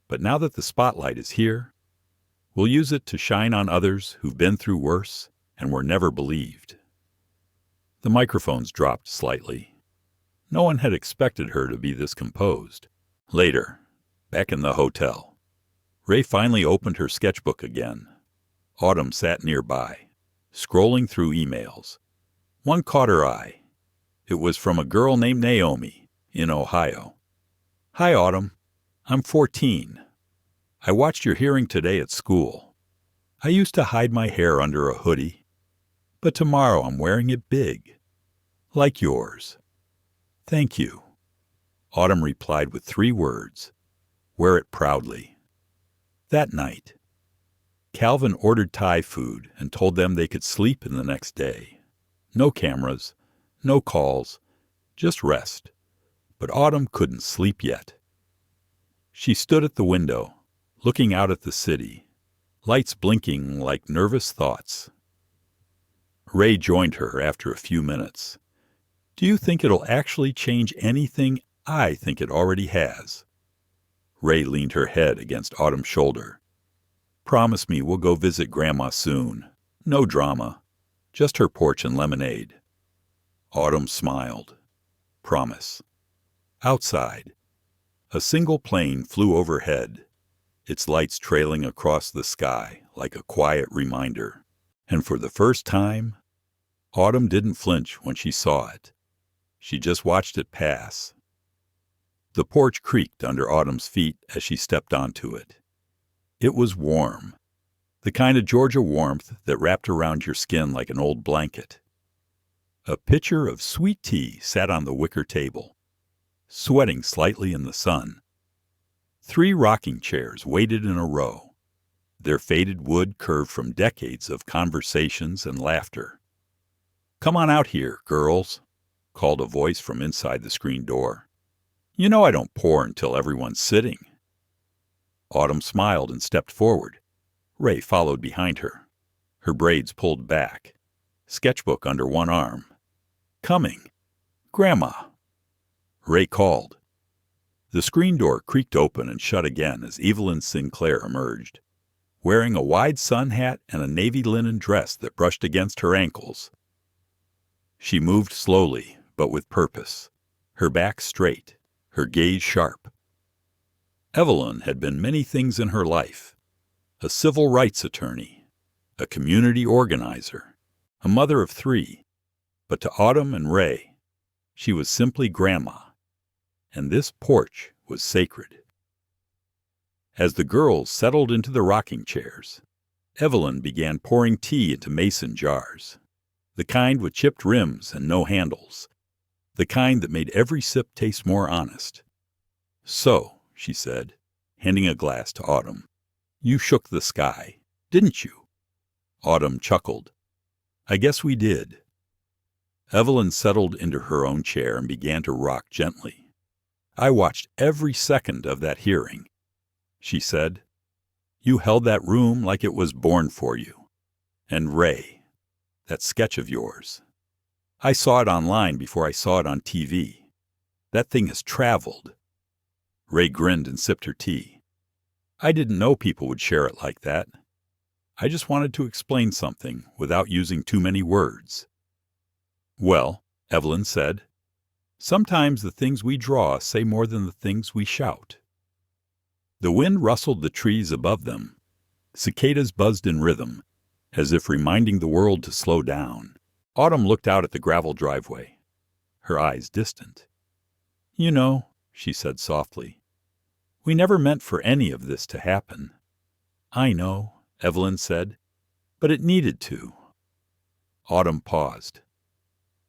But now that the spotlight is here, we'll use it to shine on others who've been through worse and were never believed. The microphones dropped slightly. No one had expected her to be this composed. Later, back in the hotel, Ray finally opened her sketchbook again. Autumn sat nearby, scrolling through emails. One caught her eye. It was from a girl named Naomi in Ohio. Hi, Autumn. I'm 14. I watched your hearing today at school. I used to hide my hair under a hoodie, but tomorrow I'm wearing it big, like yours. Thank you. Autumn replied with 3 words. Wear it proudly. That night, Calvin ordered Thai food and told them they could sleep in the next day. No cameras, no calls, just rest. But Autumn couldn't sleep yet. She stood at the window, looking out at the city, lights blinking like nervous thoughts. Ray joined her after a few minutes. Do you think it'll actually change anything? I think it already has. Ray leaned her head against Autumn's shoulder. Promise me we'll go visit Grandma soon. No drama. Just her porch and lemonade. Autumn smiled. Promise. Outside, a single plane flew overhead, its lights trailing across the sky like a quiet reminder. And for the first time, Autumn didn't flinch when she saw it. She just watched it pass. The porch creaked under Autumn's feet as she stepped onto it. It was warm, the kind of Georgia warmth that wrapped around your skin like an old blanket. A pitcher of sweet tea sat on the wicker table, sweating slightly in the sun. 3 rocking chairs waited in a row, their faded wood curved from decades of conversations and laughter. Come on out here, girls, called a voice from inside the screen door. You know I don't pour until everyone's sitting. Autumn smiled and stepped forward. Ray followed behind her, her braids pulled back, sketchbook under one arm. Coming. Grandma. Ray called. The screen door creaked open and shut again as Evelyn Sinclair emerged, wearing a wide sun hat and a navy linen dress that brushed against her ankles. She moved slowly, but with purpose, her back straight, her gaze sharp. Evelyn had been many things in her life: a civil rights attorney, a community organizer, a mother of 3. But to Autumn and Ray, she was simply Grandma, and this porch was sacred. As the girls settled into the rocking chairs, Evelyn began pouring tea into mason jars, the kind with chipped rims and no handles, the kind that made every sip taste more honest. "So," she said, handing a glass to Autumn, "you shook the sky, didn't you?" Autumn chuckled. "I guess we did." Evelyn settled into her own chair and began to rock gently. "I watched every second of that hearing," she said. "You held that room like it was born for you. And Ray, that sketch of yours. I saw it online before I saw it on TV. That thing has traveled." Ray grinned and sipped her tea. "I didn't know people would share it like that. I just wanted to explain something without using too many words." "Well," Evelyn said, "sometimes the things we draw say more than the things we shout." The wind rustled the trees above them. Cicadas buzzed in rhythm, as if reminding the world to slow down. Autumn looked out at the gravel driveway, her eyes distant. "You know," she said softly, "we never meant for any of this to happen." "I know," Evelyn said, "but it needed to." Autumn paused.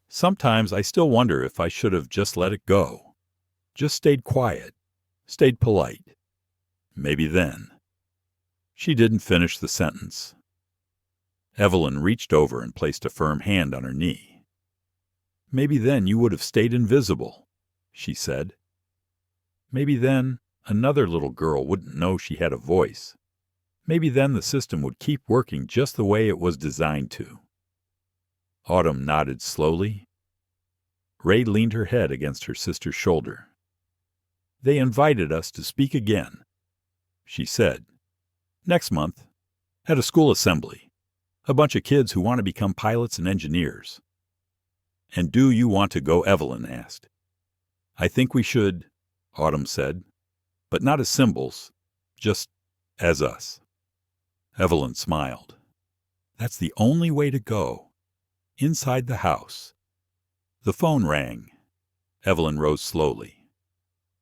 "Sometimes I still wonder if I should have just let it go. Just stayed quiet, stayed polite. Maybe then." She didn't finish the sentence. Evelyn reached over and placed a firm hand on her knee. "Maybe then you would have stayed invisible," she said. "Maybe then another little girl wouldn't know she had a voice. Maybe then the system would keep working just the way it was designed to." Autumn nodded slowly. Ray leaned her head against her sister's shoulder. "They invited us to speak again," she said. "Next month, at a school assembly. A bunch of kids who want to become pilots and engineers." "And do you want to go?" Evelyn asked. "I think we should," Autumn said, "but not as symbols, just as us." Evelyn smiled. "That's the only way to go. Inside the house." The phone rang. Evelyn rose slowly.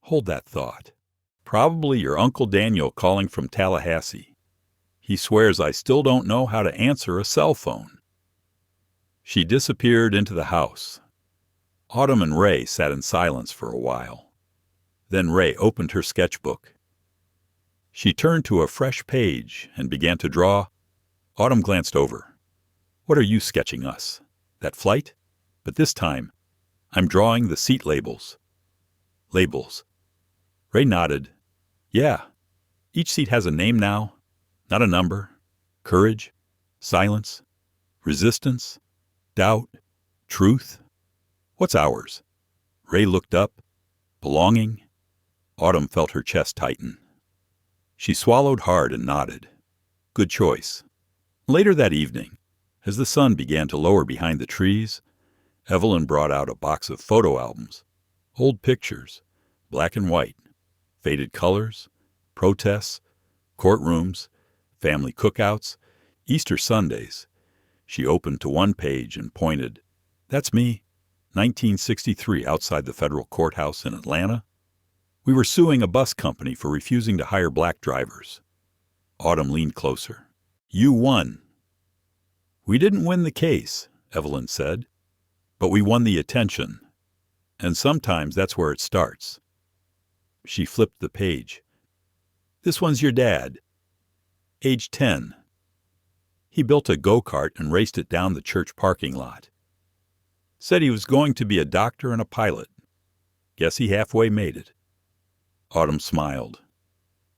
"Hold that thought. Probably your Uncle Daniel calling from Tallahassee. He swears I still don't know how to answer a cell phone." She disappeared into the house. Autumn and Ray sat in silence for a while. Then Ray opened her sketchbook. She turned to a fresh page and began to draw. Autumn glanced over. "What are you sketching us? That flight? But this time, I'm drawing the seat labels." "Labels." Ray nodded. "Yeah. Each seat has a name now. Not a number. Courage, silence, resistance, doubt, truth. What's ours?" Ray looked up. "Belonging." Autumn felt her chest tighten. She swallowed hard and nodded. "Good choice." Later that evening, as the sun began to lower behind the trees, Evelyn brought out a box of photo albums, old pictures, black and white, faded colors, protests, courtrooms, family cookouts, Easter Sundays. She opened to one page and pointed. "That's me, 1963, outside the federal courthouse in Atlanta. We were suing a bus company for refusing to hire black drivers." Autumn leaned closer. "You won." "We didn't win the case," Evelyn said, "but we won the attention. And sometimes that's where it starts." She flipped the page. "This one's your dad. Age 10. He built a go-kart and raced it down the church parking lot. Said he was going to be a doctor and a pilot. Guess he halfway made it." Autumn smiled.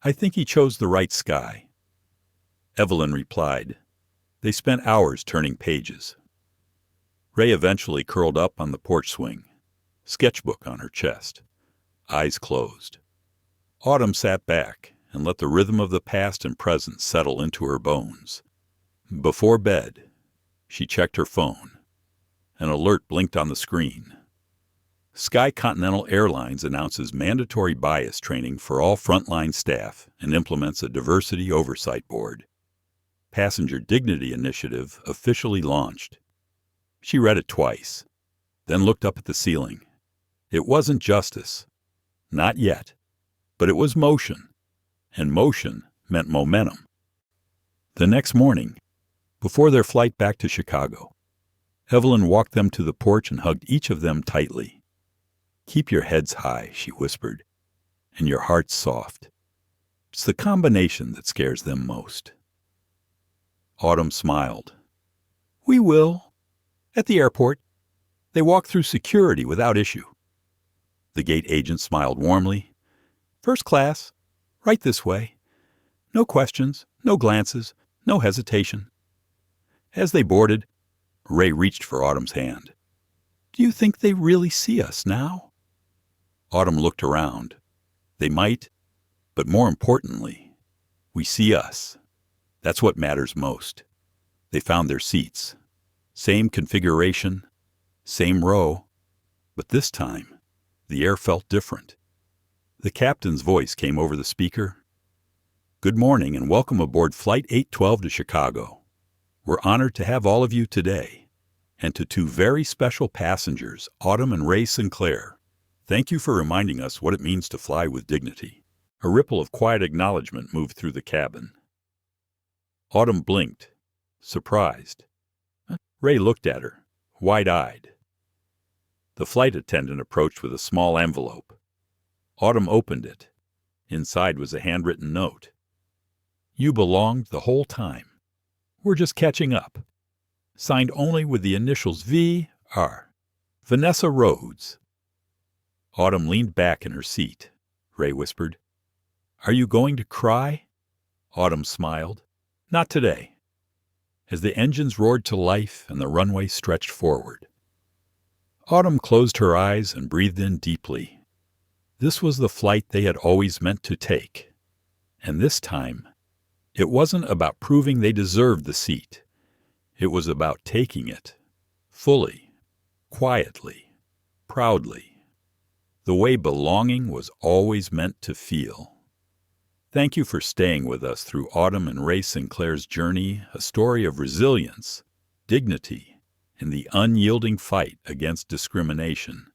"I think he chose the right sky." Evelyn replied. They spent hours turning pages. Ray eventually curled up on the porch swing, sketchbook on her chest, eyes closed. Autumn sat back and let the rhythm of the past and present settle into her bones. Before bed, she checked her phone. An alert blinked on the screen. Sky Continental Airlines announces mandatory bias training for all frontline staff and implements a diversity oversight board. Passenger Dignity Initiative officially launched. She read it twice, then looked up at the ceiling. It wasn't justice. Not yet. But it was motion. And motion meant momentum. The next morning, before their flight back to Chicago, Evelyn walked them to the porch and hugged each of them tightly. "Keep your heads high," she whispered, "and your hearts soft. It's the combination that scares them most." Autumn smiled. "We will. At the airport. They walk through security without issue." The gate agent smiled warmly. "First class. Right this way. No questions, no glances, no hesitation." As they boarded, Ray reached for Autumn's hand. "Do you think they really see us now?" Autumn looked around. "They might, but more importantly, we see us. That's what matters most." They found their seats. Same configuration, same row, but this time, the air felt different. The captain's voice came over the speaker. "Good morning and welcome aboard Flight 812 to Chicago. We're honored to have all of you today. And to two very special passengers, Autumn and Ray Sinclair, thank you for reminding us what it means to fly with dignity." A ripple of quiet acknowledgement moved through the cabin. Autumn blinked, surprised. Ray looked at her, wide-eyed. The flight attendant approached with a small envelope. Autumn opened it. Inside was a handwritten note. "You belonged the whole time. We're just catching up. Signed only with the initials V.R. Vanessa Rhodes." Autumn leaned back in her seat. Ray whispered, "Are you going to cry?" Autumn smiled. "Not today." As the engines roared to life and the runway stretched forward, Autumn closed her eyes and breathed in deeply. This was the flight they had always meant to take. And this time, it wasn't about proving they deserved the seat. It was about taking it, fully, quietly, proudly, the way belonging was always meant to feel. Thank you for staying with us through Autumn and Ray Sinclair's journey, a story of resilience, dignity, and the unyielding fight against discrimination.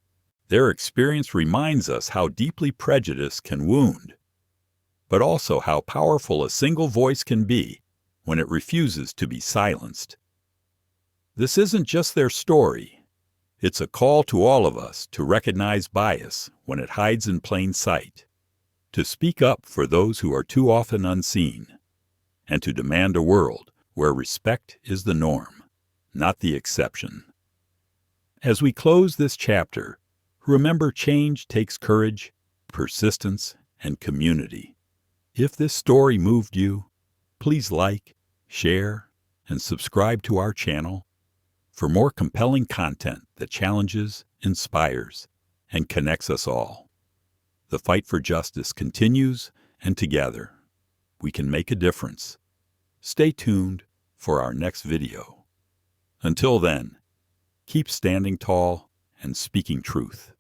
Their experience reminds us how deeply prejudice can wound, but also how powerful a single voice can be when it refuses to be silenced. This isn't just their story. It's a call to all of us to recognize bias when it hides in plain sight, to speak up for those who are too often unseen, and to demand a world where respect is the norm, not the exception. As we close this chapter, remember change takes courage, persistence, and community. If this story moved you, please like, share, and subscribe to our channel for more compelling content that challenges, inspires, and connects us all. The fight for justice continues, and together, we can make a difference. Stay tuned for our next video. Until then, keep standing tall and speaking truth.